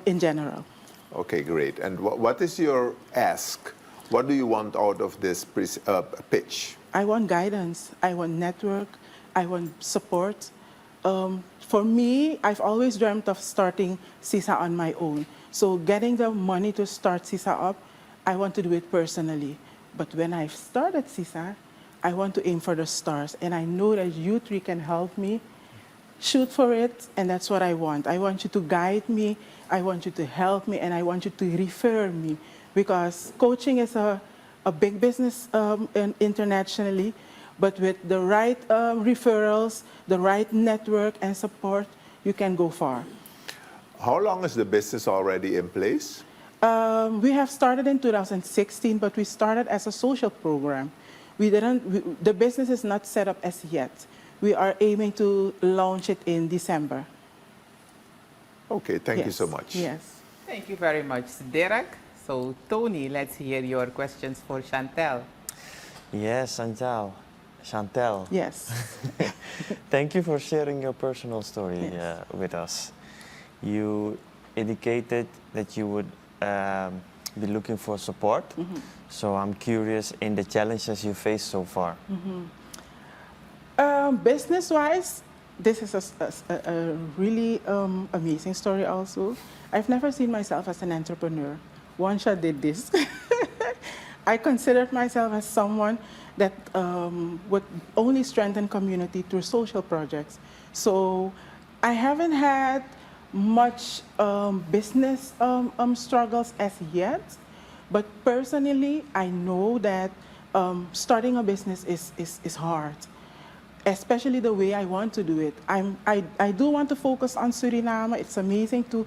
in general. Okay, great. And what is your ask? What do you want out of this pitch? I want guidance. I want network. I want support. For me, I've always dreamt of starting CISA on my own. So getting the money to start CISA up, I want to do it personally. But when I've started CISA, I want to aim for the stars. And I know that you three can help me shoot for it, and that's what I want. I want you to guide me, I want you to help me, and I want you to refer me. Because coaching is a big business internationally, but with the right referrals, the right network and support, you can go far. How long is the business already in place? We have started in 2016, but we started as a social program. The business is not set up as yet. We are aiming to launch it in December. Okay, thank you so much. Yes. Thank you very much, Derek. So, Tony, let's hear your questions for Chantel. Yes, Chantel. Yes. Thank you for sharing your personal story with us. You indicated that you would be looking for support. So I'm curious in the challenges you faced so far. Business-wise, this is a really amazing story also. I've never seen myself as an entrepreneur. OneShot did this. I considered myself as someone that would only strengthen community through social projects. So I haven't had much business struggles as yet, but personally, I know that starting a business is hard, especially the way I want to do it. I do want to focus on Suriname. It's amazing to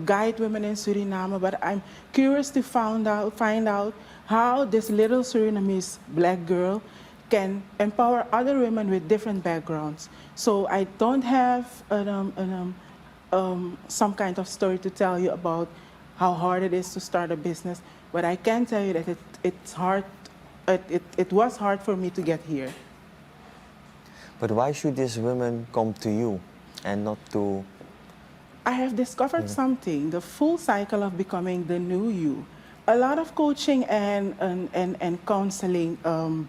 guide women in Suriname, but I'm curious to find out how this little Surinamese black girl can empower other women with different backgrounds. So I don't have some kind of story to tell you about how hard it is to start a business, but I can tell you that it's hard. It was hard for me to get here. But why should these women come to you and not to... I have discovered something, the full cycle of becoming the new you. A lot of coaching and counseling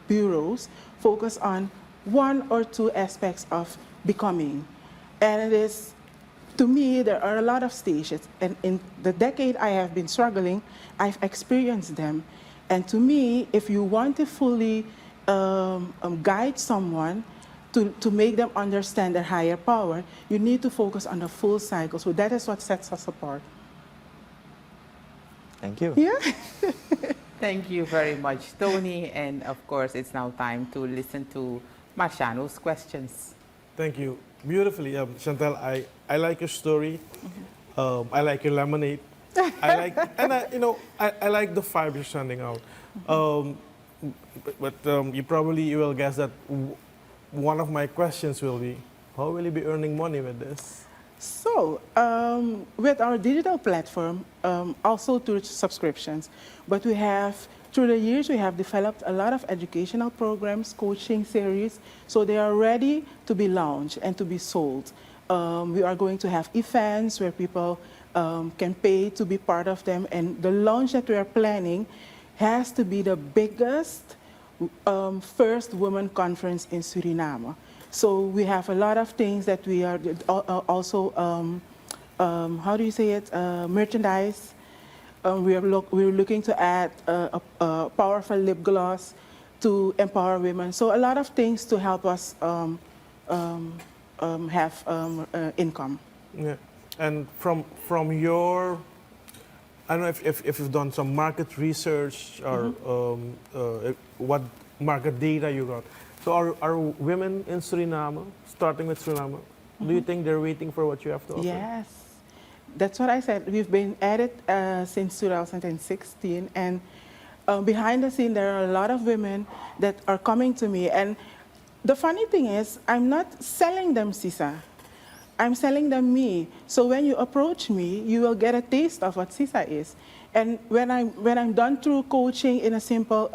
bureaus focus on one or two aspects of becoming. And it is, to me, there are a lot of stages. And in the decade I have been struggling, I've experienced them. And to me, if you want to fully guide someone, to make them understand their higher power, you need to focus on the full cycle. So that is what sets us apart. Thank you. Yeah. Thank you very much, Tony. And of course, it's now time to listen to Marciano's questions. Thank you. Beautifully, Chantel, I like your story. I like your lemonade. I like the fiber standing out. But you will guess that one of my questions will be, how will you be earning money with this? So, with our digital platform, also through subscriptions, but through the years, we have developed a lot of educational programs, coaching series, so they are ready to be launched and to be sold. We are going to have events where people can pay to be part of them, and the launch that we are planning has to be the biggest first women conference in Suriname. So we have a lot of things that we are also, how do you say it, merchandise. We're looking to add a powerful lip gloss to empower women. So a lot of things to help us have income. Yeah, and from your, I don't know if you've done some market research or what market data you got. So are women in Suriname, starting with Suriname, do you think they're waiting for what you have to offer? Yes, that's what I said. We've been at it since 2016, and behind the scene, there are a lot of women that are coming to me. And the funny thing is, I'm not selling them 𝐂𝐨𝐧𝐠. I'm selling them me. So when you approach me, you will get a taste of what 𝐂𝐨𝐧𝐠 is. And when I'm done through coaching in a simple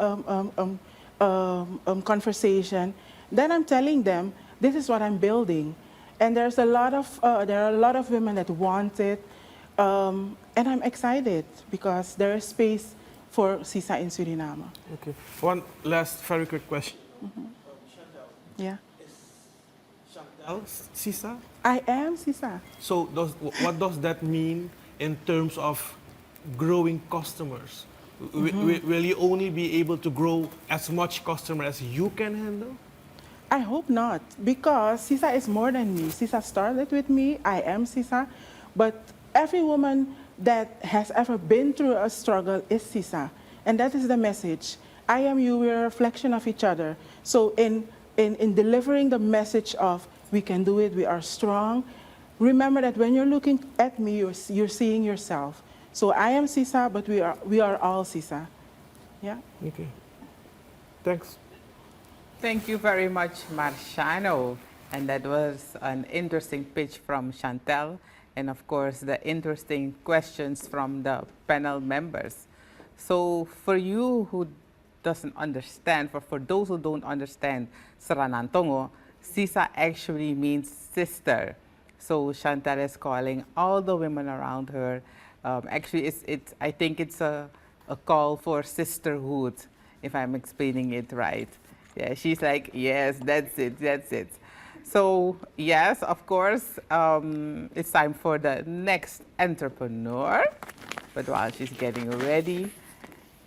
conversation, then I'm telling them, this is what I'm building. And there are a lot of women that want it. And I'm excited because there is space for 𝐂𝐶 in Suriname. Okay. One last very quick question. Yeah. Chantal 𝐶𝐶? I am 𝐶𝐶. So what does that mean in terms of growing customers? Will you only be able to grow as much customer as you can handle? I hope not, because 𝐶𝐶 is more than me. 𝐶𝐶 started with me. I am 𝐶𝐶. But every woman that has ever been through a struggle is 𝐶𝐶. And that is the message. I am you, we're a reflection of each other. So in delivering the message of we can do it, we are strong, remember that when you're looking at me, you're seeing yourself. So I am 𝐶𝐶, but we are all 𝐶𝐶. Yeah? Okay. Thanks. Thank you very much, Marciano. And that was an interesting pitch from Chantal, and of course the interesting questions from the panel members. So for you who doesn't understand, for those who don't understand Saranantongo, 𝐶𝐶 actually means sister. So Chantal is calling all the women around her. Actually, I think it's a call for sisterhood, if I'm explaining it right. Yeah, she's like, yes, that's it, that's it. So yes, of course, it's time for the next entrepreneur. But while she's getting ready,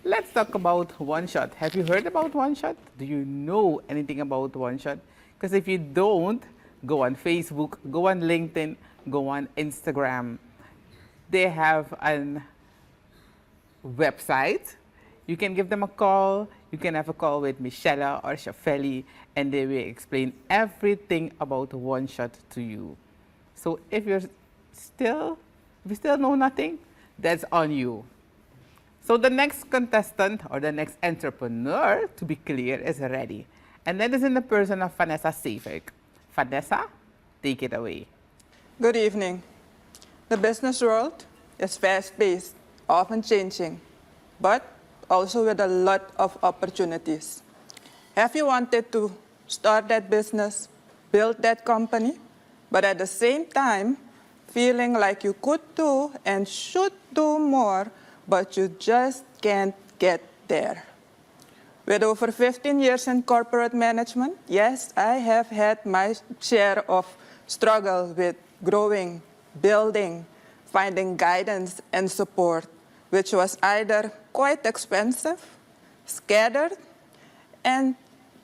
let's talk about OneShot. Have you heard about OneShot? Do you know anything about OneShot? Because if you don't, go on Facebook, go on LinkedIn, go on Instagram. They have a website. You can give them a call. You can have a call with Michelle or Shafeli, and they will explain everything about OneShot to you. So if you still know nothing, that's on you. So the next contestant or the next entrepreneur, to be clear, is ready. And that is in the person of Vanessa 𝐂𝐴𝐵𝐵. Vanessa, take it away. Good evening. The business world is fast-paced, often changing, but also with a lot of opportunities. Have you wanted to start that business, build that company, but at the same time, feeling like you could do and should do more, but you just can't get there? With over 15 years in corporate management, yes, I have had my share of struggle with growing, building, finding guidance and support, which was either quite expensive, scattered, and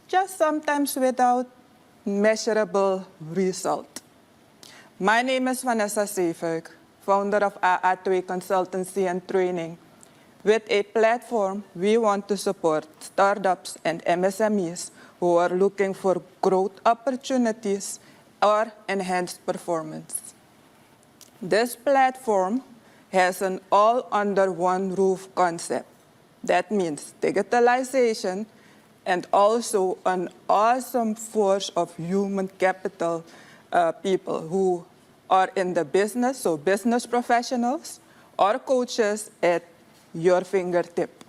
just sometimes without measurable result. My name is Vanessa 𝐂𝐴𝐵𝐵, founder of 𝐂𝐤𝐴 Consultancy and Training. With a platform, we want to support startups and MSMEs who are looking for growth opportunities or enhanced performance. This platform has an all-under-one-roof concept. That means digitalization and also an awesome force of human capital people who are in the business, so business professionals or coaches at your fingertip.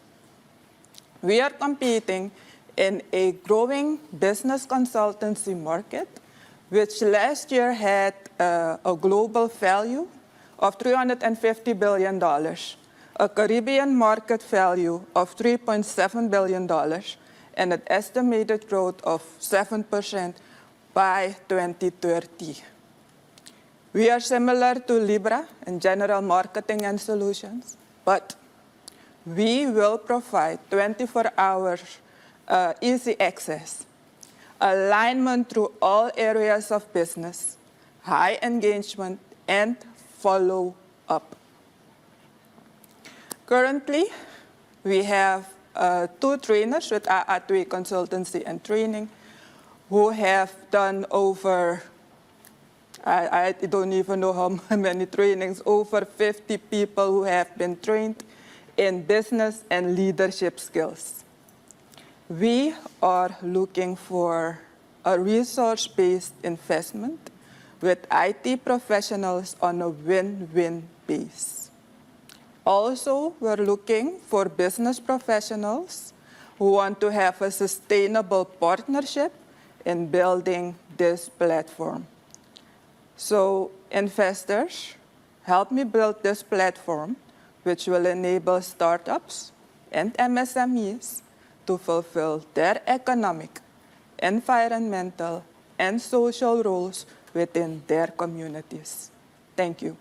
We are competing in a growing business consultancy market, which last year had a global value of $350 billion, a Caribbean market value of $3.7 billion, and an estimated growth of 7% by 2030. We are similar to Libra in general marketing and solutions, but we will provide 24 hours easy access, alignment through all areas of business, high engagement, and follow-up. Currently, we have 2 trainers with 𝐂𝐴 Consultancy and Training who have done over, I don't even know how many trainings, over 50 people who have been trained in business and leadership skills. We are looking for a resource-based investment with IT professionals on a win-win base. Also, we're looking for business professionals who want to have a sustainable partnership in building this platform. So, investors, help me build this platform which will enable startups and MSMEs to fulfill their economic, environmental, and social roles within their communities. Thank you.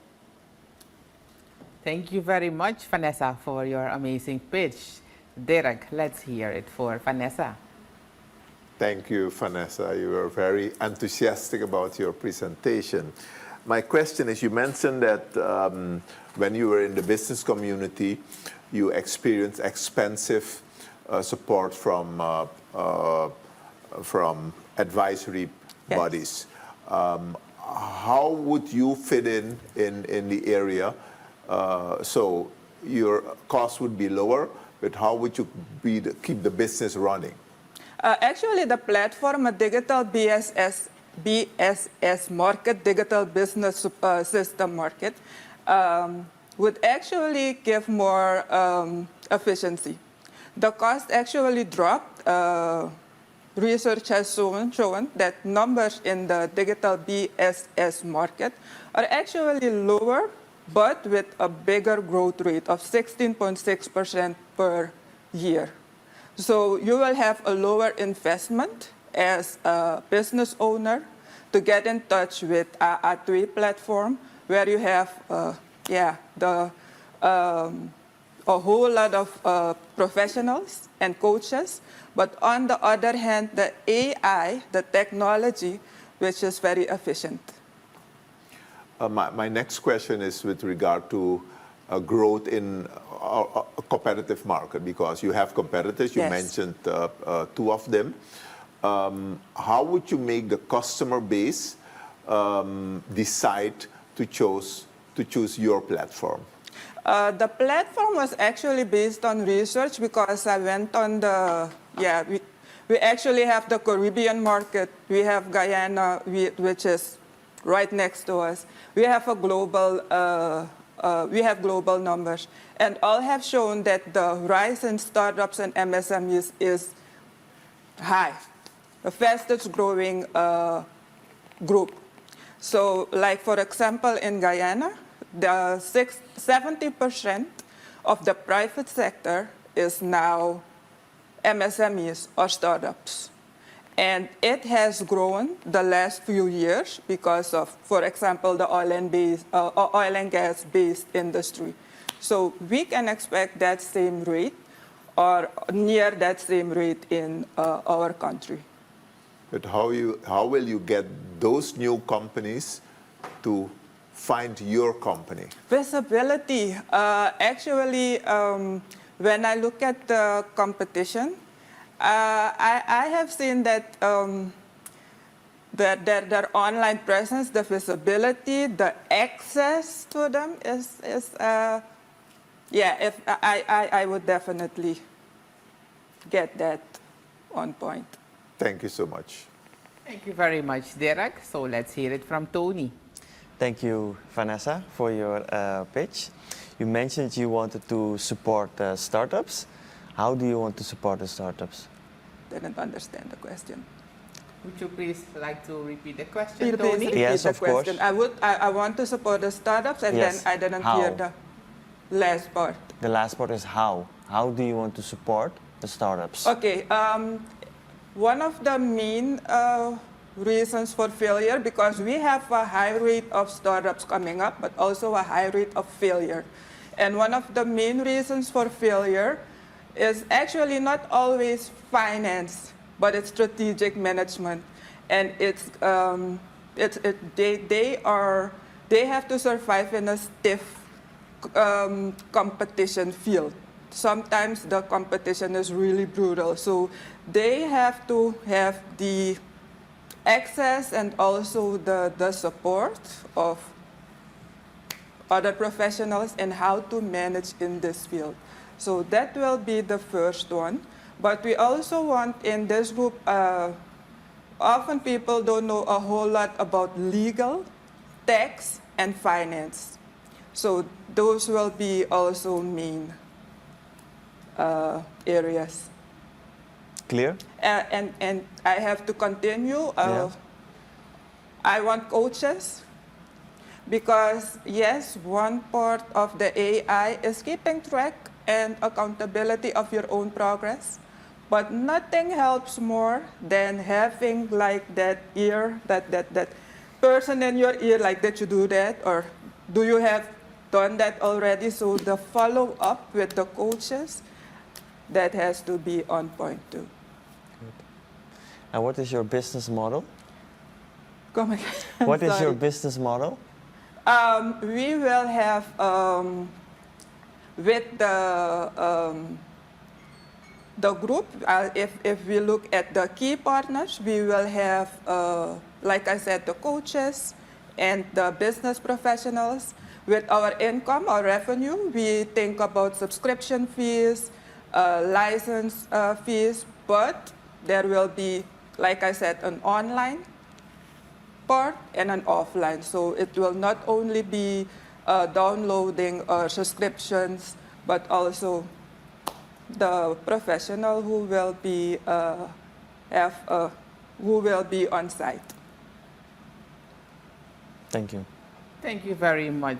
Thank you very much, Vanessa, for your amazing pitch. Derek, let's hear it for Vanessa. Thank you, Vanessa. You were very enthusiastic about your presentation. My question is, you mentioned that when you were in the business community, you experienced expensive support from advisory bodies. How would you fit in the area? So your cost would be lower, but how would you keep the business running? Actually, the platform, a digital BSS market, digital business system market, would actually give more efficiency. The cost actually dropped. Research has shown that numbers in the digital BSS market are actually lower, but with a bigger growth rate of 16.6% per year. So you will have a lower investment as a business owner to get in touch with a ATV platform where you have a whole lot of professionals and coaches. But on the other hand, the AI, the technology, which is very efficient. My next question is with regard to growth in a competitive market, because you have competitors, you mentioned two of them. How would you make the customer base decide to choose your platform? The platform was actually based on research because I went on the, we actually have the Caribbean market. We have Guyana, which is right next to us. We have a global, we have global numbers. And all have shown that the rise in startups and MSMEs is high, the fastest growing group. So like for example, in Guyana, the 70% of the private sector is now MSMEs or startups. And it has grown the last few years because of, for example, the oil and gas-based industry. So we can expect that same rate or near that same rate in our country. But how will you get those new companies to find your company? Visibility. Actually, when I look at the competition, I have seen that their online presence, the visibility, the access to them is if I would definitely get that on point. Thank you so much. Thank you very much, Derek. So let's hear it from Tony. Thank you, Vanessa, for your pitch. You mentioned you wanted to support startups. How do you want to support the startups? Didn't understand the question. Would you please like to repeat the question, Tony? Yes, of course. I want to support the startups, and then I didn't hear the last part. The last part is how. How do you want to support the startups? Okay. One of the main reasons for failure, because we have a high rate of startups coming up, but also a high rate of failure. And one of the main reasons for failure is actually not always finance, but it's strategic management. And they have to survive in a stiff competition field. Sometimes the competition is really brutal. So they have to have the access and also the support of other professionals and how to manage in this field. So that will be the first one. But we also want in this group, often people don't know a whole lot about legal, tax, and finance. So those will be also main areas. Clear? And I have to continue. I want coaches because yes, one part of the AI is keeping track and accountability of your own progress. But nothing helps more than having like that ear, that person in your ear, like that you do that, or do you have done that already? So the follow-up with the coaches, that has to be on point too. And what is your business model? Come again. What is your business model? We will have, with the group, if we look at the key partners, we will have, like I said, the coaches and the business professionals. With our income, our revenue, we think about subscription fees, license fees, but there will be, like I said, an online part and an offline. So it will not only be downloading or subscriptions, but also the professional who will be on site. Thank you. Thank you very much,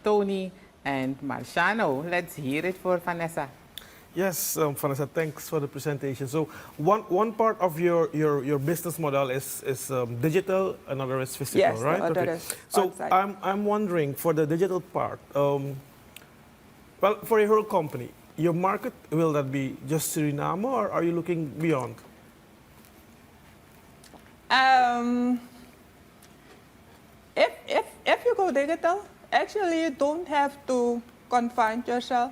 Tony and Marciano. Let's hear it for Vanessa. Yes, Vanessa, thanks for the presentation. So one part of your business model is digital, another is physical, yes, right? The other Okay. is So on-site. I'm wondering for the digital part, well, for your whole company, your market, will that be just Suriname or are you looking beyond? If you go digital, actually you don't have to confine yourself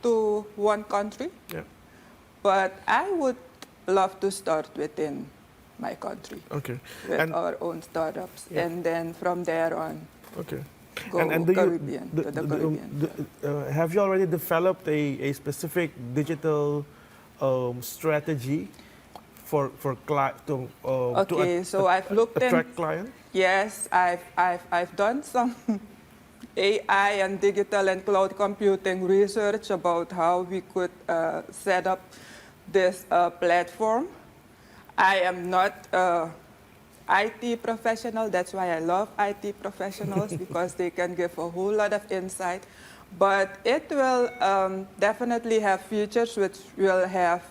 to one country. Yeah. But I would love to start within my country. Okay. With And our own startups, Yeah. and then from there on, okay. go And do Caribbean, to the Caribbean. Have you already developed a specific digital strategy for Okay, so I've looked attract clients? Yes, I've done some AI and digital and cloud computing research about how we could set up this platform. I am not IT professional. That's why I love IT professionals because they can give a whole lot of insight. But it will definitely have features which will have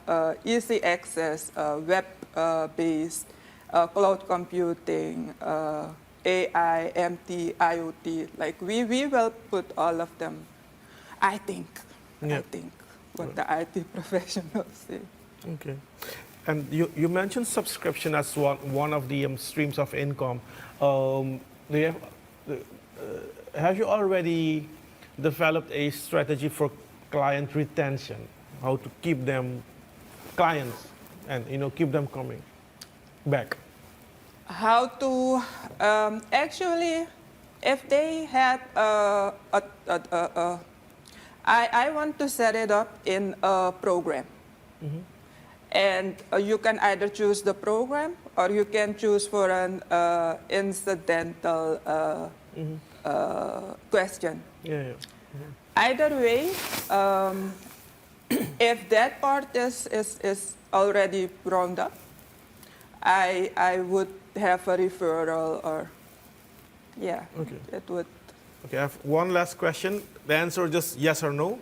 easy access, web-based, cloud computing, AI, MT, IoT. Like we will put all of them. I think what the IT professionals say. Okay. And you mentioned subscription as one of the streams of income. Have you already developed a strategy for client retention? How to keep them clients and keep them coming back? How to actually, if they had I want to set it up in a program. And you can either choose the program or you can choose for an incidental question. Yeah. Either way, if that part is already rounded up, I would have a referral or, yeah, Okay. it would. Okay, I have one last question. The answer is just yes or no.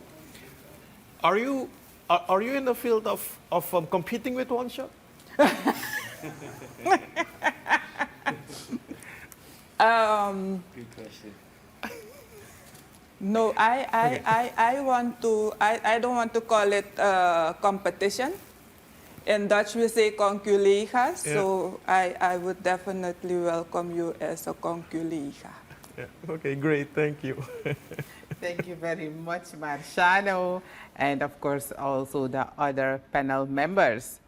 Are you in the field of competing with OneShot? Good question. No, I want to. I don't want to call it competition. In Dutch, we say conclusive. So I would definitely welcome you as a conclusive. Yeah. Okay, great. Thank you. Thank you very much, Marciano, and of course also the other panel members.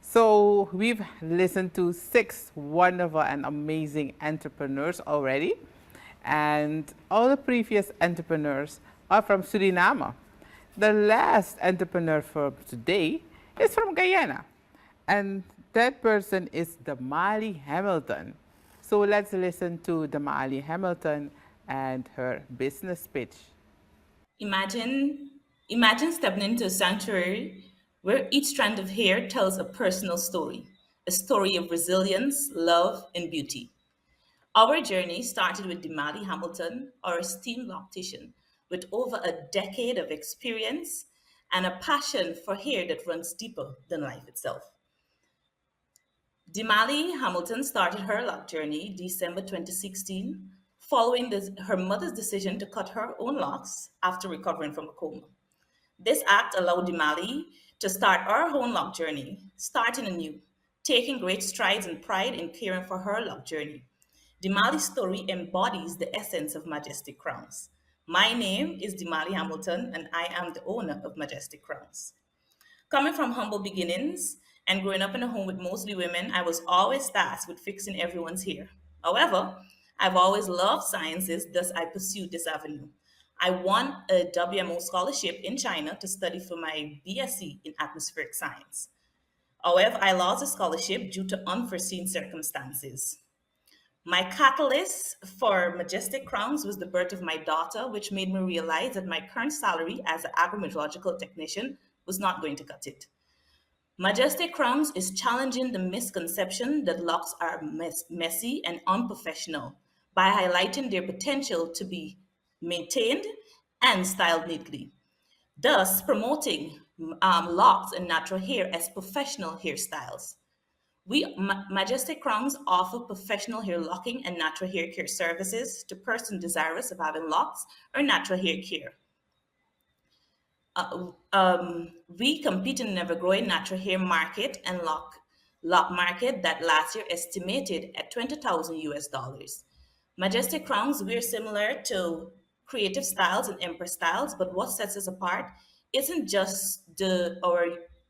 So we've listened to 6 wonderful and amazing entrepreneurs already, and all the previous entrepreneurs are from Suriname. The last entrepreneur for today is from Guyana, and that person is Damali Hamilton. So let's listen to Damali Hamilton and her business pitch. Imagine stepping into a sanctuary where each strand of hair tells a personal story, a story of resilience, love, and beauty. Our journey started with Damali Hamilton, our esteemed loctician, with over a decade of experience and a passion for hair that runs deeper than life itself. Damali Hamilton started her lock journey December 2016, following her mother's decision to cut her own locks after recovering from a coma. This act allowed Damali to start our own lock journey, starting anew, taking great strides and pride in caring for her lock journey. Damali's story embodies the essence of Majestic Crowns. My name is Damali Hamilton, and I am the owner of Majestic Crowns. Coming from humble beginnings and growing up in a home with mostly women, I was always tasked with fixing everyone's hair. However, I've always loved sciences, thus I pursued this avenue. I won a WMO scholarship in China to study for my BSc in atmospheric science. However, I lost the scholarship due to unforeseen circumstances. My catalyst for Majestic Crowns was the birth of my daughter, which made me realize that my current salary as an agrometeorological technician was not going to cut it. Majestic Crowns is challenging the misconception that locks are messy and unprofessional by highlighting their potential to be maintained and styled neatly, thus promoting locks and natural hair as professional hairstyles. Majestic Crowns offer professional hair locking and natural hair care services to persons desirous of having locks or natural hair care. We compete in an ever-growing natural hair market and lock market that last year estimated at $20,000 US. Majestic Crowns, we're similar to Creative Styles and Empress Styles, but what sets us apart isn't just our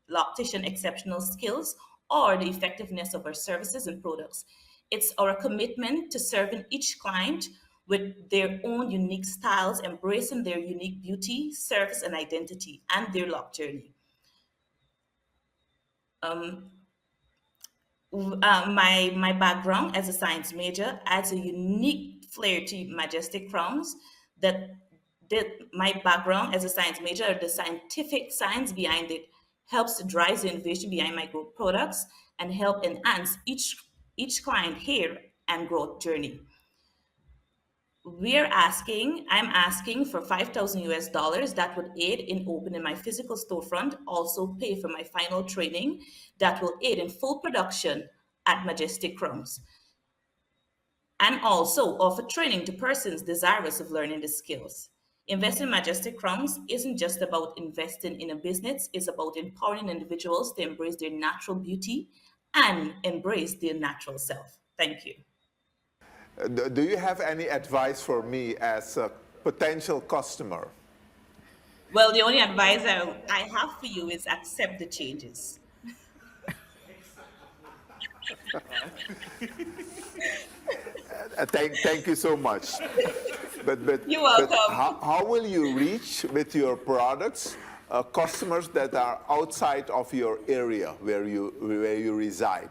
loctician exceptional skills or the effectiveness of our services and products. It's our commitment to serving each client with their own unique styles, embracing their unique beauty, service, and identity, and their lock journey. My background as a science major adds a unique flair to Majestic Crowns. My background as a science major, the scientific science behind it, helps to drive the innovation behind my growth products and help enhance each client hair and growth journey. I'm asking for $5,000 that would aid in opening my physical storefront, also pay for my final training that will aid in full production at Majestic Crowns, and also offer training to persons desirous of learning the skills. Investing in Majestic Crowns isn't just about investing in a business, it's about empowering individuals to embrace their natural beauty and embrace their natural self. Thank you. Do you have any advice for me as a potential customer? Well, the only advice I have for you is accept the changes. Thank you so much. But You're welcome. But how will you reach with your products customers that are outside of your area where you reside?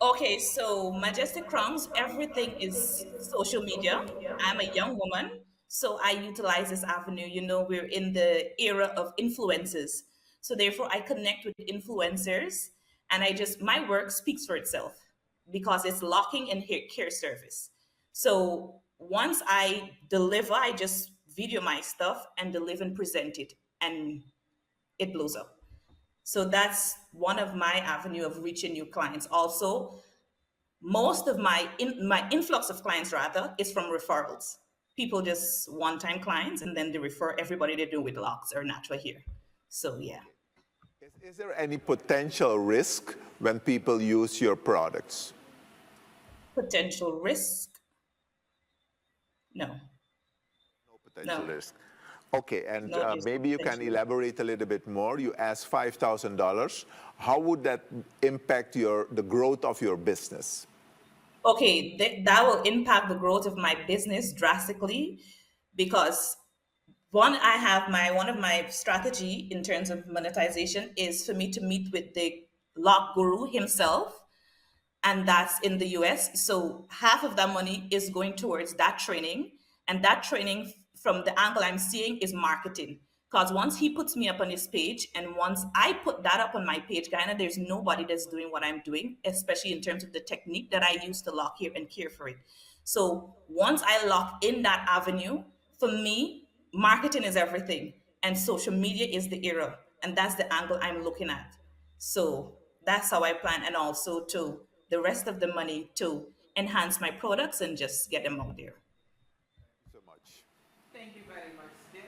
Okay, so Majestic Crowns, everything is social media. I'm a young woman, so I utilize this avenue. You know, we're in the era of influencers. So therefore I connect with influencers, and my work speaks for itself because it's locking and hair care service. So once I deliver, I just video my stuff and deliver and present it, and it blows up. So that's one of my avenue of reaching new clients. Also, most of my influx of clients rather is from referrals. People just one-time clients, and then they refer everybody they do with locks or natural hair. So yeah. Is there any potential risk when people use your products? Potential risk? No. No potential No. risk. Okay, and No risk, maybe you can potential. elaborate a little bit more. You asked $5,000. How would that impact the growth of your business? Okay, that will impact the growth of my business drastically, because one of my strategy in terms of monetization is for me to meet with the lock guru himself, and that's in the US. So half of that money is going towards that training, and that training from the angle I'm seeing is marketing. Because once he puts me up on his page, and once I put that up on my page, Guyana, there's nobody that's doing what I'm doing, especially in terms of the technique that I use to lock here and care for it. So once I lock in that avenue, for me, marketing is everything, and social media is the era, and that's the angle I'm looking at. So that's how I plan, and also to the rest of the money to enhance my products and just get them out there. So much. Thank you very much, Dennis.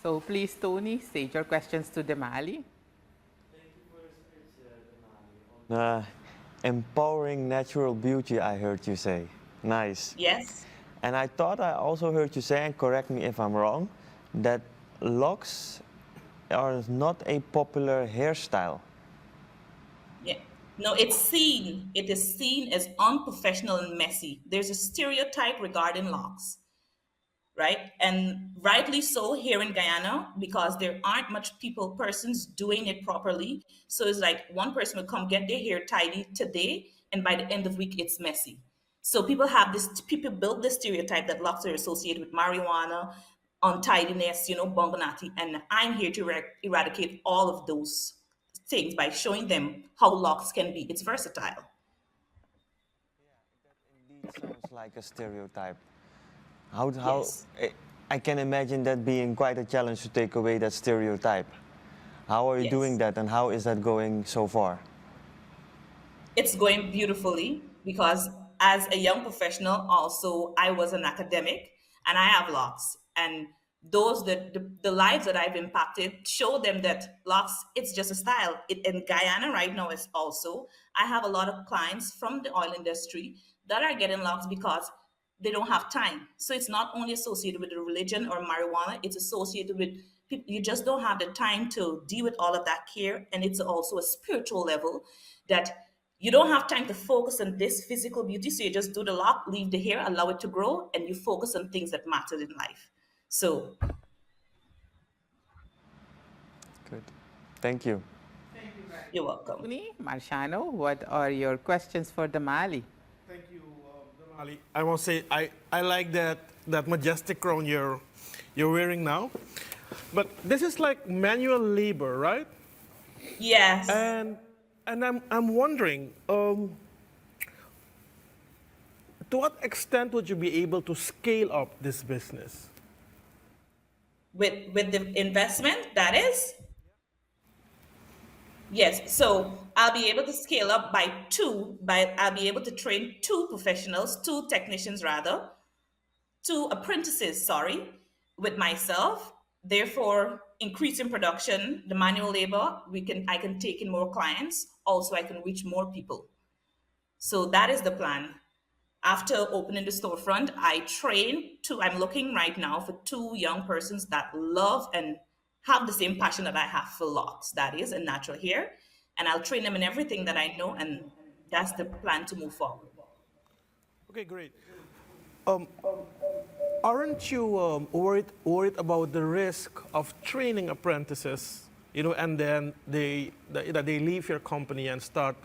So please, Tony, state your questions to Damali. Empowering natural beauty, I heard you say. Nice. Yes. And I thought I also heard you say, and correct me if I'm wrong, that locks are not a popular hairstyle. Yeah. No, it's seen. It is seen as unprofessional and messy. There's a stereotype regarding locks, right? And rightly so here in Guyana, because there aren't much persons doing it properly. So it's like one person will come get their hair tidy today, and by the end of the week, it's messy. So people build this stereotype that locks are associated with marijuana, untidiness, bongonati, and I'm here to eradicate all of those things by showing them how locks can be. It's versatile. Indeed sounds like a stereotype. Yes. I can imagine that being quite a challenge to take away that stereotype. How are you doing that, and how is that going so far? It's going beautifully, because as a young professional, also I was an academic, and I have locks, and the lives that I've impacted show them that locks, it's just a style. In Guyana right now is also, I have a lot of clients from the oil industry that are getting locks because they don't have time. So it's not only associated with the religion or marijuana, it's associated with people, you just don't have the time to deal with all of that care. And it's also a spiritual level that you don't have time to focus on this physical beauty. So you just do the lock, leave the hair, allow it to grow, and you focus on things that matter in life. So. Good. Thank you. You're welcome. Marciano, what are your questions for Damali? Thank you, Damali. I want to say I like that majestic crown you're wearing now, but this is like manual labor, right? Yes. And I'm wondering, to what extent would you be able to scale up this business? With the investment, that is? Yes, so I'll be able to scale up I'll be able to train two technicians rather, two apprentices, with myself, therefore increasing production, the manual labor, I can take in more clients, also I can reach more people. So that is the plan. After opening the storefront, I'm looking right now for two young persons that love and have the same passion that I have for locks, that is, and natural hair. And I'll train them in everything that I know, and that's the plan to move forward. Okay, great. Aren't you worried about the risk of training apprentices, and then they leave your company and start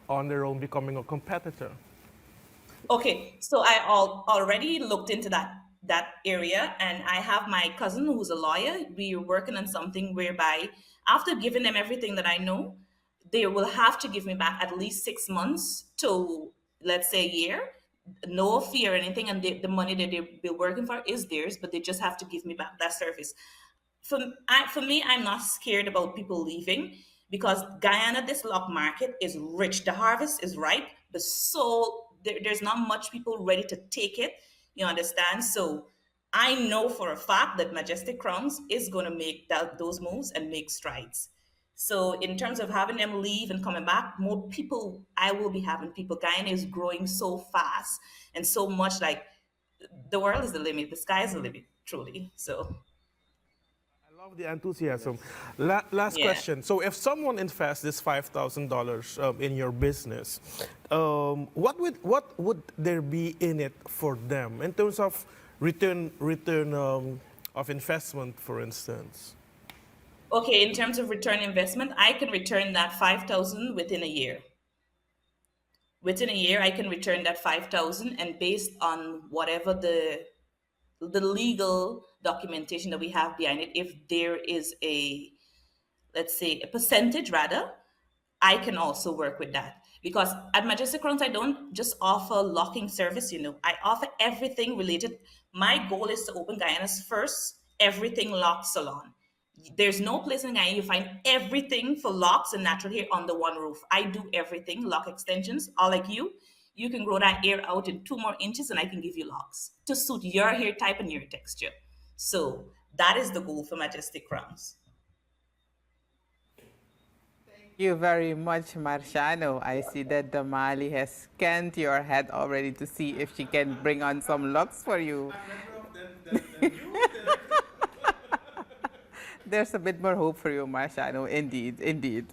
on their own, becoming a competitor? Okay, so I already looked into that area, and I have my cousin who's a lawyer. We're working on something whereby after giving them everything that I know, they will have to give me back at least 6 months to, let's say, a year. No fee or anything, and the money that they've been working for is theirs, but they just have to give me back that service. For me, I'm not scared about people leaving, because Guyana, this lock market is rich. The harvest is ripe, but there's not much people ready to take it. You understand? So I know for a fact that Majestic Crowns is going to make those moves and make strides. So in terms of having them leave and coming back, more people, I will be having people. Guyana is growing so fast and so much, like the world is the limit. The sky is the limit, truly. So. I love the enthusiasm. Last question. So if someone invests this $5,000 in your business, what would there be in it for them in terms of return of investment, for instance? Okay, in terms of return investment, I can return that 5,000 within a year. Within a year, I can return that 5,000, and based on whatever the legal documentation that we have behind it, if there is a, let's say, a percentage rather, I can also work with that. Because at Majestic Crowns, I don't just offer locking service, I offer everything related. My goal is to open Guyana's first everything lock salon. There's no place in Guyana you find everything for locks and natural hair under one roof. I do everything, lock extensions, all like you. You can grow that hair out in 2 more inches and I can give you locks to suit your hair type and your texture. So that is the goal for Majestic Crowns. Thank you very much, Marciano. I see that Damali has scanned your head already to see if she can bring on some locks for you. There's a bit more hope for you, Marciano, indeed, indeed.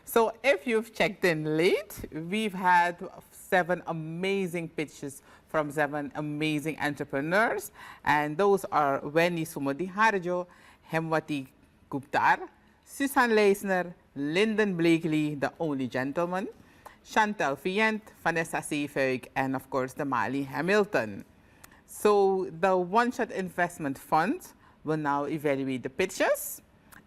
So if you've checked in late, we've had 7 amazing pitches from 7 amazing entrepreneurs, and those are Wandy Soemodihardjo, Hemwatie Goeptar, Susan Leysner, Linden Blakeney, the only gentleman, Chantal Vient, Vanessa 𝐂𝐨𝐳𝐜𝐿, and of course, Damali Hamilton. So the OneShot Investment Fund will now evaluate the pitches,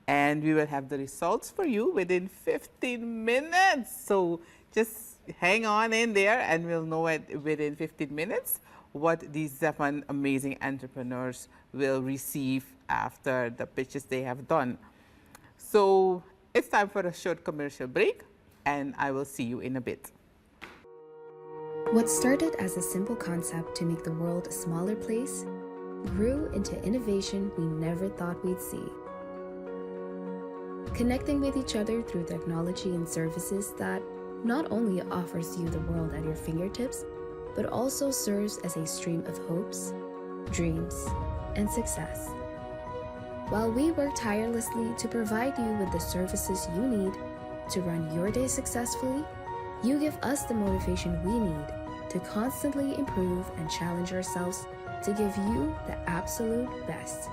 and we will have the results for you within 15 minutes. So just hang on in there and we'll know it within 15 minutes what these 7 amazing entrepreneurs will receive after the pitches they have done. So it's time for a short commercial break, and I will see you in a bit. What started as a simple concept to make the world a smaller place grew into innovation we never thought we'd see. Connecting with each other through technology and services that not only offers you the world at your fingertips, but also serves as a stream of hopes, dreams, and success. While we work tirelessly to provide you with the services you need to run your day successfully, you give us the motivation we need to constantly improve and challenge ourselves to give you the absolute best.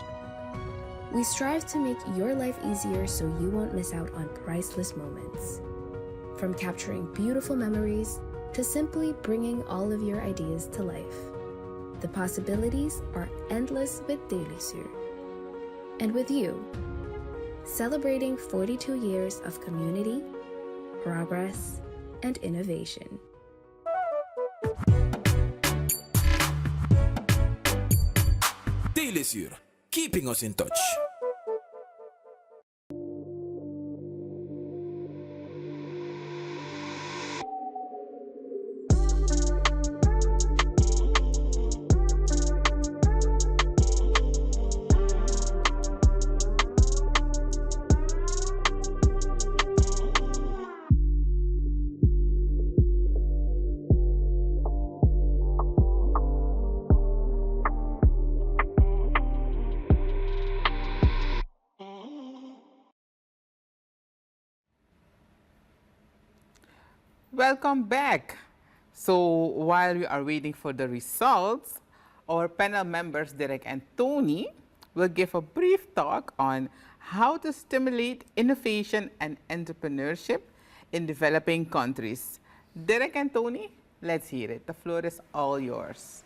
We strive to make your life easier so you won't miss out on priceless moments. From capturing beautiful memories to simply bringing all of your ideas to life, the possibilities are endless with Leysner. And with you, celebrating 42 years of community, progress, and innovation. Leysner, keeping us in touch. Welcome back. So while we are waiting for the results, our panel members, Derek and Tony, will give a brief talk on how to stimulate innovation and entrepreneurship in developing countries. Derek and Tony, let's hear it. The floor is all yours.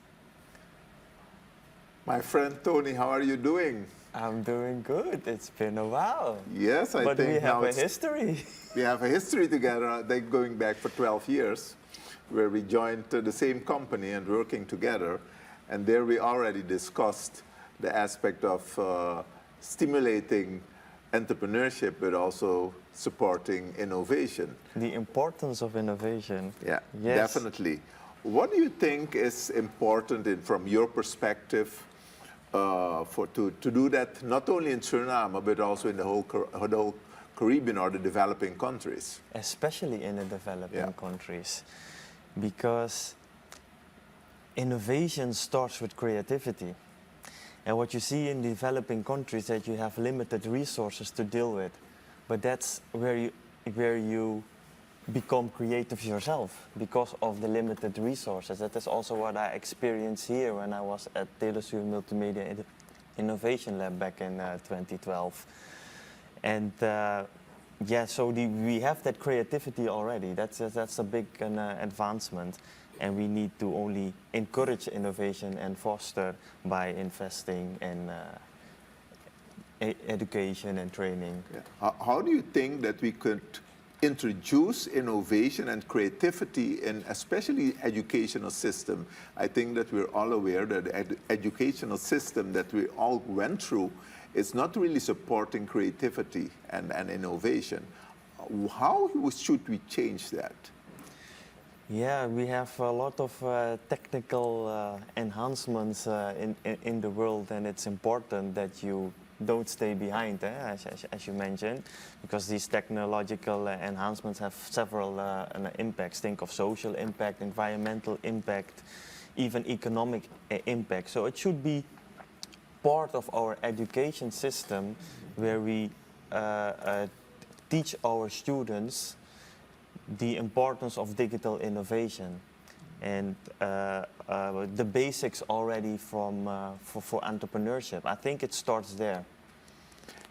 My friend Tony, how are you doing? I'm doing good. It's been a while. Yes, I but think we have now a history. We have a history together, going back for 12 years, where we joined the same company and working together. And there we already discussed the aspect of stimulating entrepreneurship, but also supporting innovation. The importance of innovation. Yeah, yes. Definitely. What do you think is important from your perspective to do that not only in Suriname, but also in the whole Caribbean or the developing countries? Especially in the developing countries. Because innovation starts with creativity. And what you see in developing countries is that you have limited resources to deal with. But that's where you become creative yourself because of the limited resources. That is also what I experienced here when I was at Leysner Multimedia Innovation Lab back in 2012. And yeah, so we have that creativity already. That's a big advancement. And we need to only encourage innovation and foster by investing in education and training. Yeah. How do you think that we could introduce innovation and creativity in especially educational system? I think that we're all aware that the educational system that we all went through is not really supporting creativity and in-innovation. How should we change that? Yeah, we have a lot of technical enhancements in the world, and it's important that you don't stay behind, as you mentioned, because these technological enhancements have several impacts. Think of social impact, environmental impact, even economic impact. So it should be part of our education system where we teach our students the importance of digital innovation and the basics already for entrepreneurship. I think it starts there.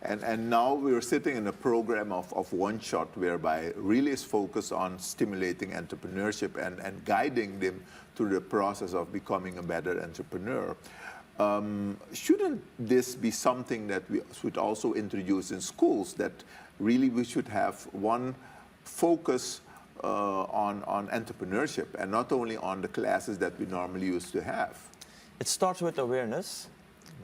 And now we're sitting in a program of OneShot whereby really is focused on stimulating entrepreneurship and guiding them through the process of becoming a better entrepreneur. Shouldn't this be something that we should also introduce in schools, that really we should have one focus on entrepreneurship and not only on the classes that we normally used to have? It starts with awareness.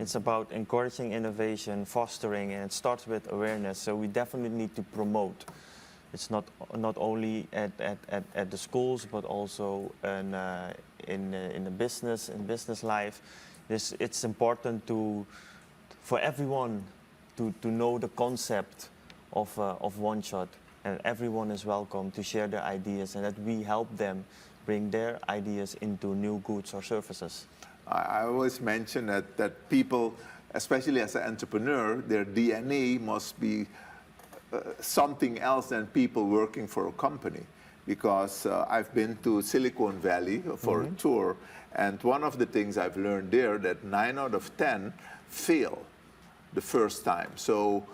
It's about encouraging innovation, fostering, and it starts with awareness. So we definitely need to promote. It's not only at the schools, but also in the business life. It's important for everyone to know the concept of OneShot. And everyone is welcome to share their ideas, and that we help them bring their ideas into new goods or services. I always mention that people, especially as an entrepreneur, their DNA must be something else than people working for a company. Because I've been to Silicon Valley for a tour, and one of the things I've learned there that 9 out of 10 fail the first time. So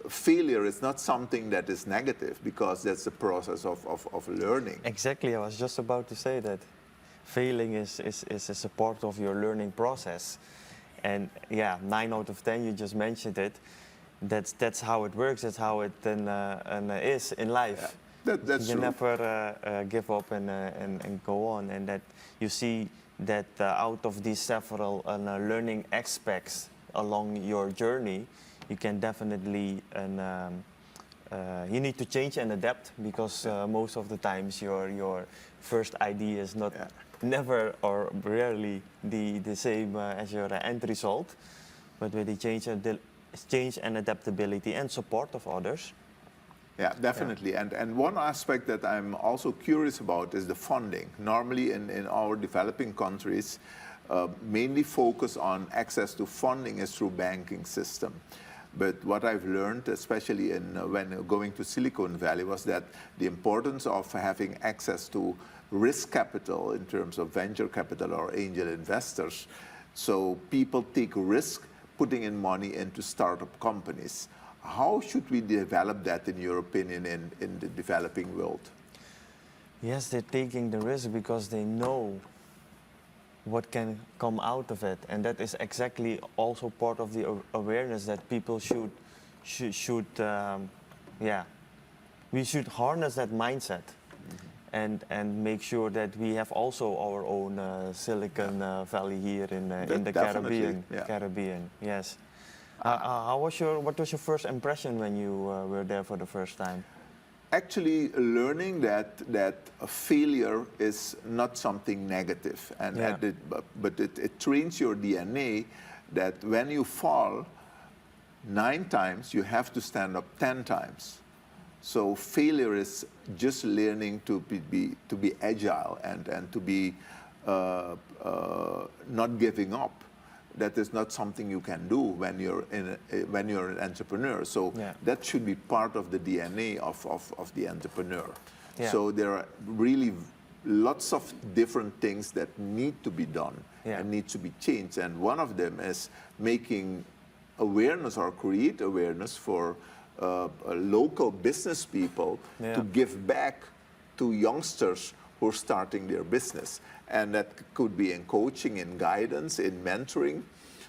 failure is not something that is negative, because that's the process of learning. Exactly, I was just about to say that. Failing is a part of your learning process. And yeah, 9 out of 10, you just mentioned it. That's how it works, that's how it is in life. Yeah, that's you true. never give up and go on. And that you see that out of these several learning aspects along your journey, you can definitely, you need to change and adapt, because most of the times your first idea is not never or rarely the same as your end result. But with the change and adaptability and support of others. Yeah, definitely. Yeah. And one aspect that I'm also curious about is the funding. Normally in our developing countries, mainly focus on access to funding is through banking system. But what I've learned, especially when going to Silicon Valley, was that the importance of having access to risk capital in terms of venture capital or angel investors. So people take risk putting in money into startup companies. How should we develop that, in your opinion, in the developing world? Yes, they're taking the risk because they know what can come out of it, and that is exactly also part of the awareness that people should we should harness that mindset, and make sure that we have also our own Silicon Valley here in the Caribbean. Yeah. Caribbean, yes. What was your first impression when you were there for the first time? Actually, learning that a failure is not something negative, but it trains your DNA that when you fall 9 times, you have to stand up 10 times. So failure is just learning to be agile and to be not giving up. That is not something you can do when you're an entrepreneur. So that should be part of the DNA of the entrepreneur. Yeah. So there are really lots of different things that need to be done and need to be changed. And one of them is making awareness or create awareness for local business people to give back to youngsters who are starting their business. And that could be in coaching, in guidance, in mentoring.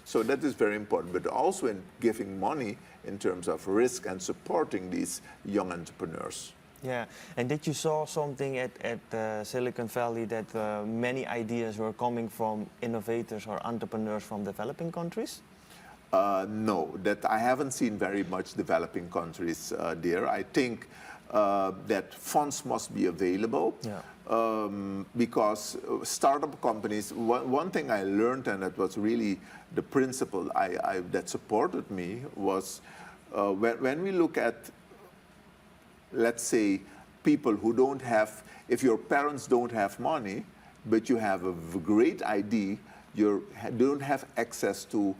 So that is very important, but also in giving money in terms of risk and supporting these young entrepreneurs. Yeah, and did you saw something at Silicon Valley that many ideas were coming from innovators or entrepreneurs from developing countries? No, that I haven't seen very much developing countries there. I think that funds must be available because startup companies, one thing I learned, and that was really the principle that supported me, was when we look at, let's say, people who don't have, if your parents don't have money, but you have a great idea, you don't have access to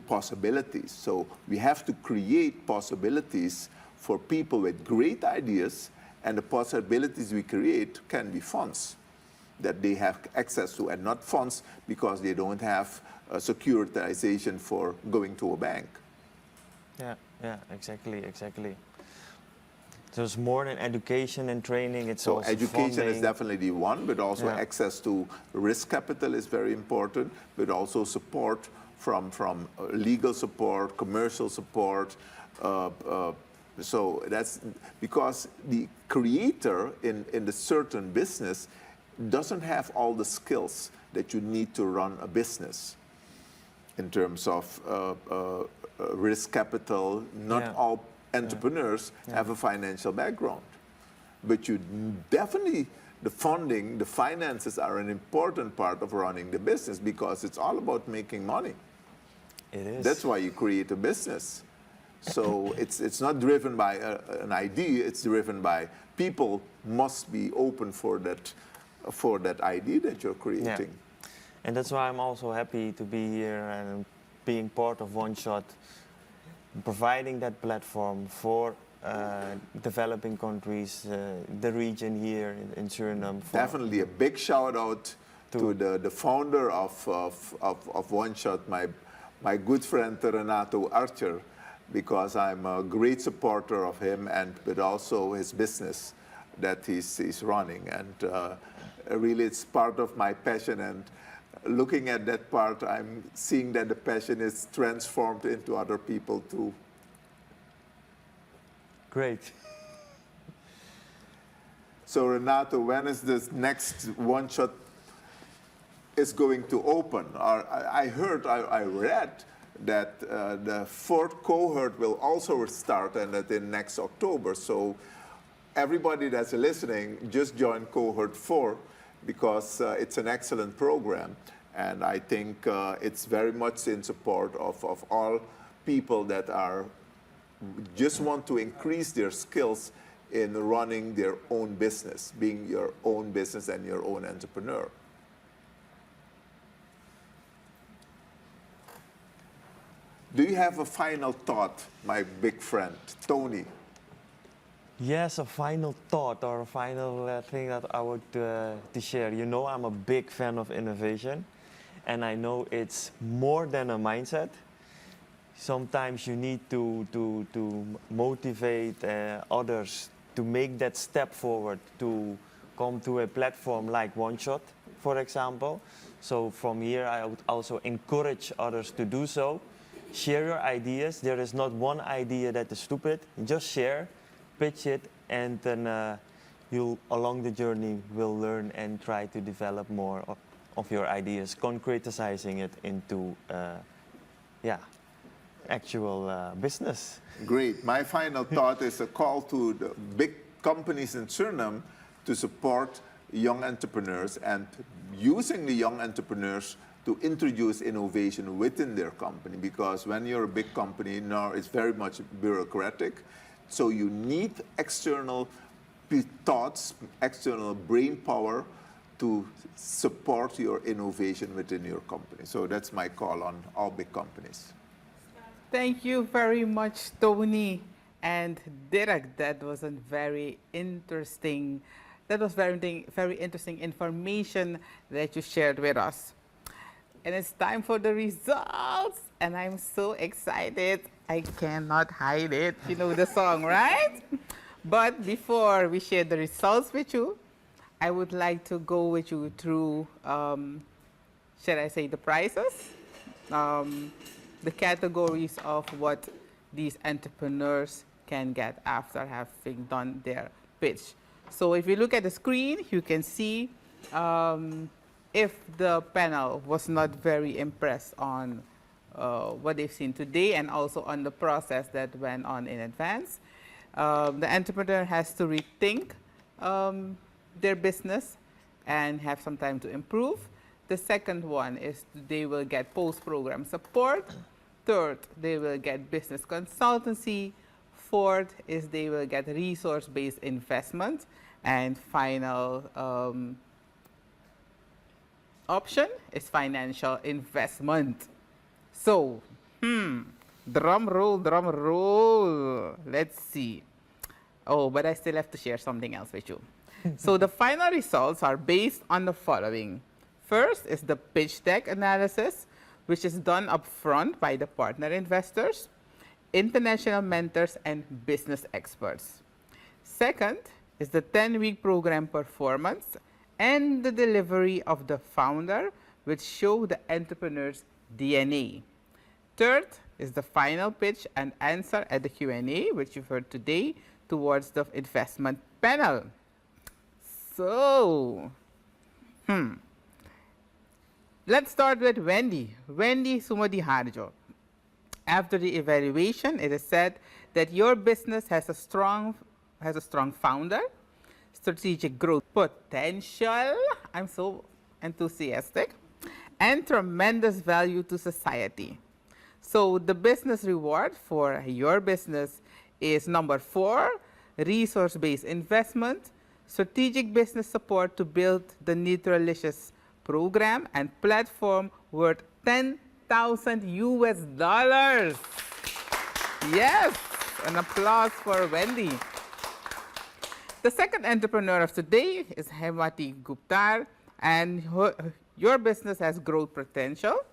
possibilities. So we have to create possibilities for people with great ideas, and the possibilities we create can be funds that they have access to, and not funds because they don't have a securitization for going to a bank. Yeah, exactly. So it's more than education and training, it's so also education funding. is definitely one, but also access to risk capital is very important, but also support from legal support, commercial support. So that's because the creator in the certain business doesn't have all the skills that you need to run a business in terms of risk capital. Not all entrepreneurs have a financial background, but you definitely, the funding, the finances are an important part of running the business because it's all about making money. It is. That's why you create a business. So it's not driven by an idea, it's driven by people must be open for that idea that you're creating. And that's why I'm also happy to be here and being part of OneShot, providing that platform for developing countries, the region here in Suriname. Definitely a big shout out to the founder of OneShot, my good friend 𝐿𝐴𝐻𝐿, because I'm a great supporter of him, but also his business that he's running. And really it's part of my passion, and looking at that part, I'm seeing that the passion is transformed into other people too. Great. So Renato, when is this next OneShot is going to open? I read that the fourth cohort will also start, and that in next October. So everybody that's listening, just join cohort 4 because it's an excellent program. And I think it's very much in support of all people that just want to increase their skills in running their own business, being your own business and your own entrepreneur. Do you have a final thought, my big friend, Tony? Yes, a final thought or a final thing that I would to share. You know, I'm a big fan of innovation, and I know it's more than a mindset. Sometimes you need to motivate others to make that step forward, to come to a platform like OneShot, for example. So from here, I would also encourage others to do so. Share your ideas. There is not one idea that is stupid. Just share, pitch it, and then you, along the journey, will learn and try to develop more of your ideas, concretizing it into, actual business. Great. My final thought is a call to the big companies in Suriname to support young entrepreneurs and using the young entrepreneurs to introduce innovation within their company, because when you're a big company now, it's very much bureaucratic. So you need external thoughts, external brain power to support your innovation within your company. So that's my call on all big companies. Thank you very much, Tony and Dirk. That was a very interesting, very interesting information that you shared with us. And it's time for the results. And I'm so excited. I cannot hide it. You know the song, right? But before we share the results with you, I would like to go with you through, shall I say, the prizes, the categories of what these entrepreneurs can get after having done their pitch. So if you look at the screen, you can see if the panel was not very impressed on what they've seen today and also on the process that went on in advance, the entrepreneur has to rethink their business and have some time to improve. The second one is they will get post-program support. Third, they will get business consultancy. Fourth is they will get resource-based investment. And final option is financial investment. So, drum roll. Let's see. Oh, but I still have to share something else with you. So the final results are based on the following. First is the pitch deck analysis, which is done up front by the partner investors, international mentors, and business experts. Second is the 10-week program performance and the delivery of the founder, which show the entrepreneur's DNA. Third is the final pitch and answer at the Q&A, which you've heard today, towards the investment panel. So, let's start with Wandy. Wandy Soemodihardjo. After the evaluation, it is said that your business has a strong founder, strategic growth potential, I'm so enthusiastic, and tremendous value to society. So the business reward for your business is number 4, resource-based investment, strategic business support to build the Nutrilicious program and platform worth $10,000 US. Yes, an applause for Wandy. The second entrepreneur of today is Hemwatie Goeptar, and your business has growth potential,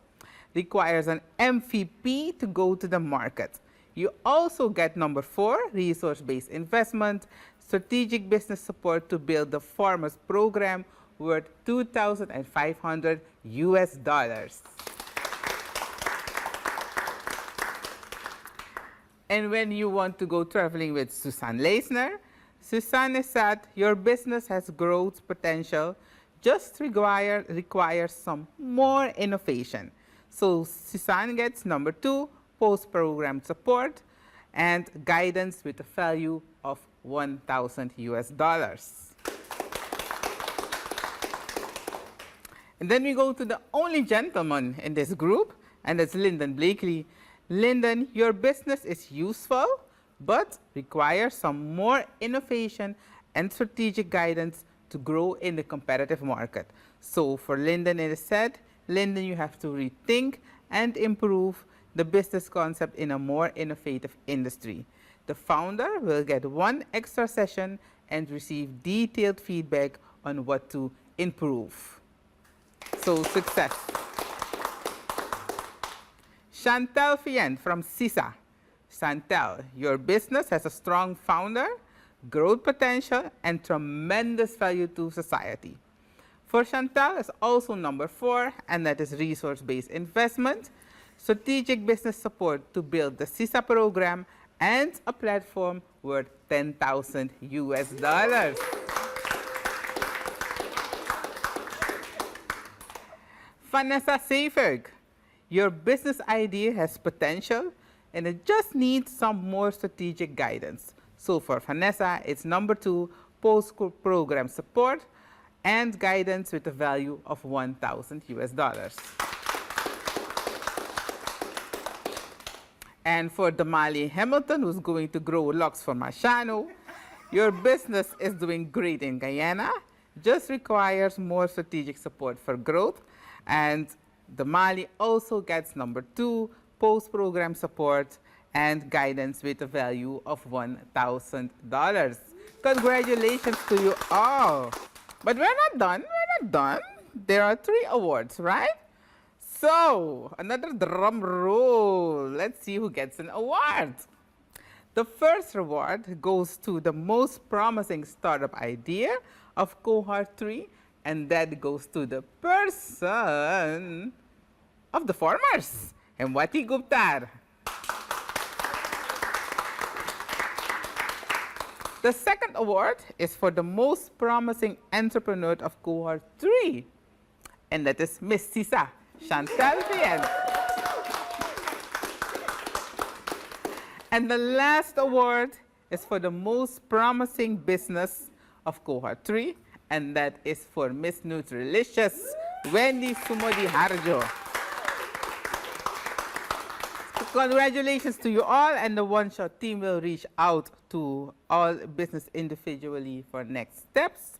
requires an MVP to go to the market. You also get number 4, resource-based investment, strategic business support to build the farmers program worth $2,500 US. And when you want to go traveling with Suzanne Leysner, Suzanne said your business has growth potential, just requires some more innovation. So Suzanne gets number 2, post-program support and guidance with a value of $1,000 US. And then we go to the only gentleman in this group, and that's Linden Blakeney. Linden, your business is useful, but requires some more innovation and strategic guidance to grow in the competitive market. So for Linden, it is said, Linden, you have to rethink and improve the business concept in a more innovative industry. The founder will get 1 extra session and receive detailed feedback on what to improve. So success. Chantal Fien from CISA. Chantal, your business has a strong founder, growth potential, and tremendous value to society. For Chantal, it's also number 4, and that is resource-based investment, strategic business support to build the CISA program, and a platform worth $10,000 US. Vanessa Seeberg, your business idea has potential and it just needs some more strategic guidance. So for Vanessa, it's number 2, post-program support and guidance with a value of $1,000 US. And for Damali Hamilton, who's going to grow locks for Marciano, your business is doing great in Guyana, just requires more strategic support for growth. And Damali also gets number 2, post-program support and guidance with a value of $1,000. Congratulations to you all. But we're not done. There are 3 awards, right? So, another drum roll. Let's see who gets an award. The first reward goes to the most promising startup idea of Cohort 3, and that goes to the person of the farmers, Hemwatie Goeptar. The second award is for the most promising entrepreneur of Cohort 3, and that is Miss Sisa Chantal Vien. And the last award is for the most promising business of Cohort 3, and that is for Miss Nutrilicious, Wandy Soemodihardjo. Congratulations to you all, and the OneShot team will reach out to all business individually for next steps.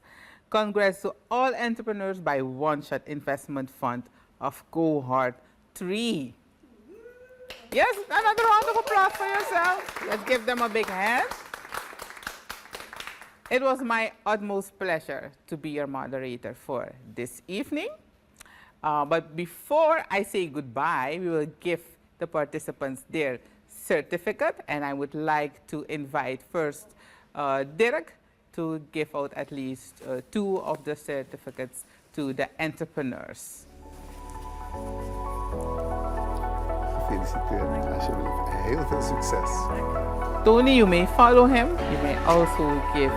Congrats to all entrepreneurs by OneShot Investment Fund of Cohort 3. Yes, another round of applause for yourself. Let's give them a big hand. It was my utmost pleasure to be your moderator for this evening. But before I say goodbye, we will give the participants their certificate, and I would like to invite first Dirk to give out at least 2 of the certificates to the entrepreneurs. Gefeliciteerd, alsjeblieft. Heel veel succes. Tony, you may follow him. You may also give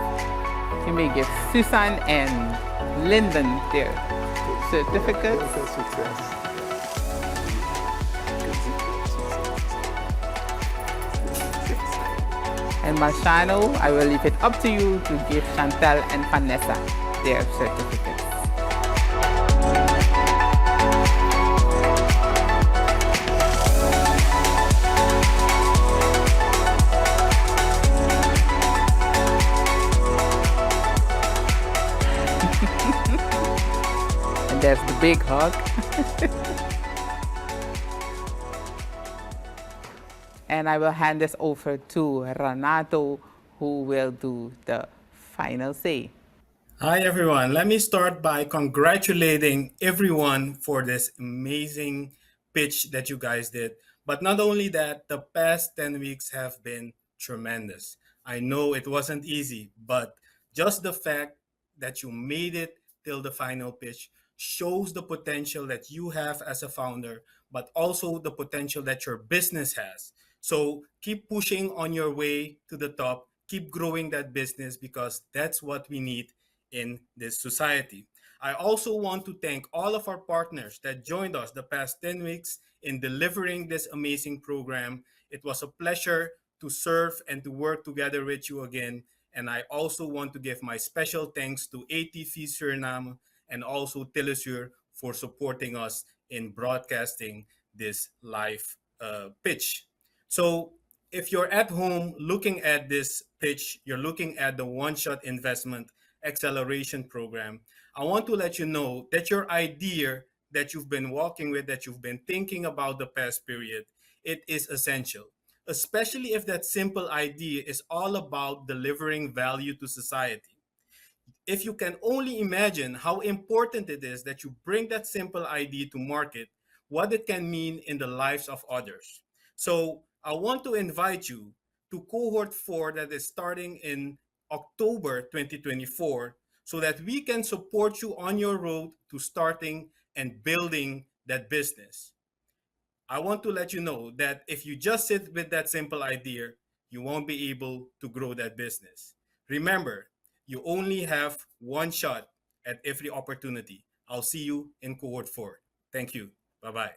Susan and Linden their certificates. Heel veel succes. And Marciano, I will leave it up to you to give Chantal and Vanessa their certificates. And there's the big hug. And I will hand this over to Renato, who will do the final say. Hi, everyone. Let me start by congratulating everyone for this amazing pitch that you guys did. But not only that, the past 10 weeks have been tremendous. I know it wasn't easy, but just the fact that you made it till the final pitch shows the potential that you have as a founder, but also the potential that your business has. So keep pushing on your way to the top, keep growing that business, because that's what we need in this society. I also want to thank all of our partners that joined us the past 10 weeks in delivering this amazing program. It was a pleasure to serve and to work together with you again. And I also want to give my special thanks to ATV-Suriname and also 𝐏𝐢𝐭𝐜𝐡 for supporting us in broadcasting this live pitch. So if you're at home looking at this pitch, you're looking at the OneShot Investment Acceleration Program, I want to let you know that your idea that you've been walking with, that you've been thinking about the past period, it is essential, especially if that simple idea is all about delivering value to society. If you can only imagine how important it is that you bring that simple idea to market, what it can mean in the lives of others. So I want to invite you to Cohort 4 that is starting in October 2024 so that we can support you on your road to starting and building that business. I want to let you know that if you just sit with that simple idea, you won't be able to grow that business. Remember, you only have one shot at every opportunity. I'll see you in Cohort 4. Thank you. Bye-bye.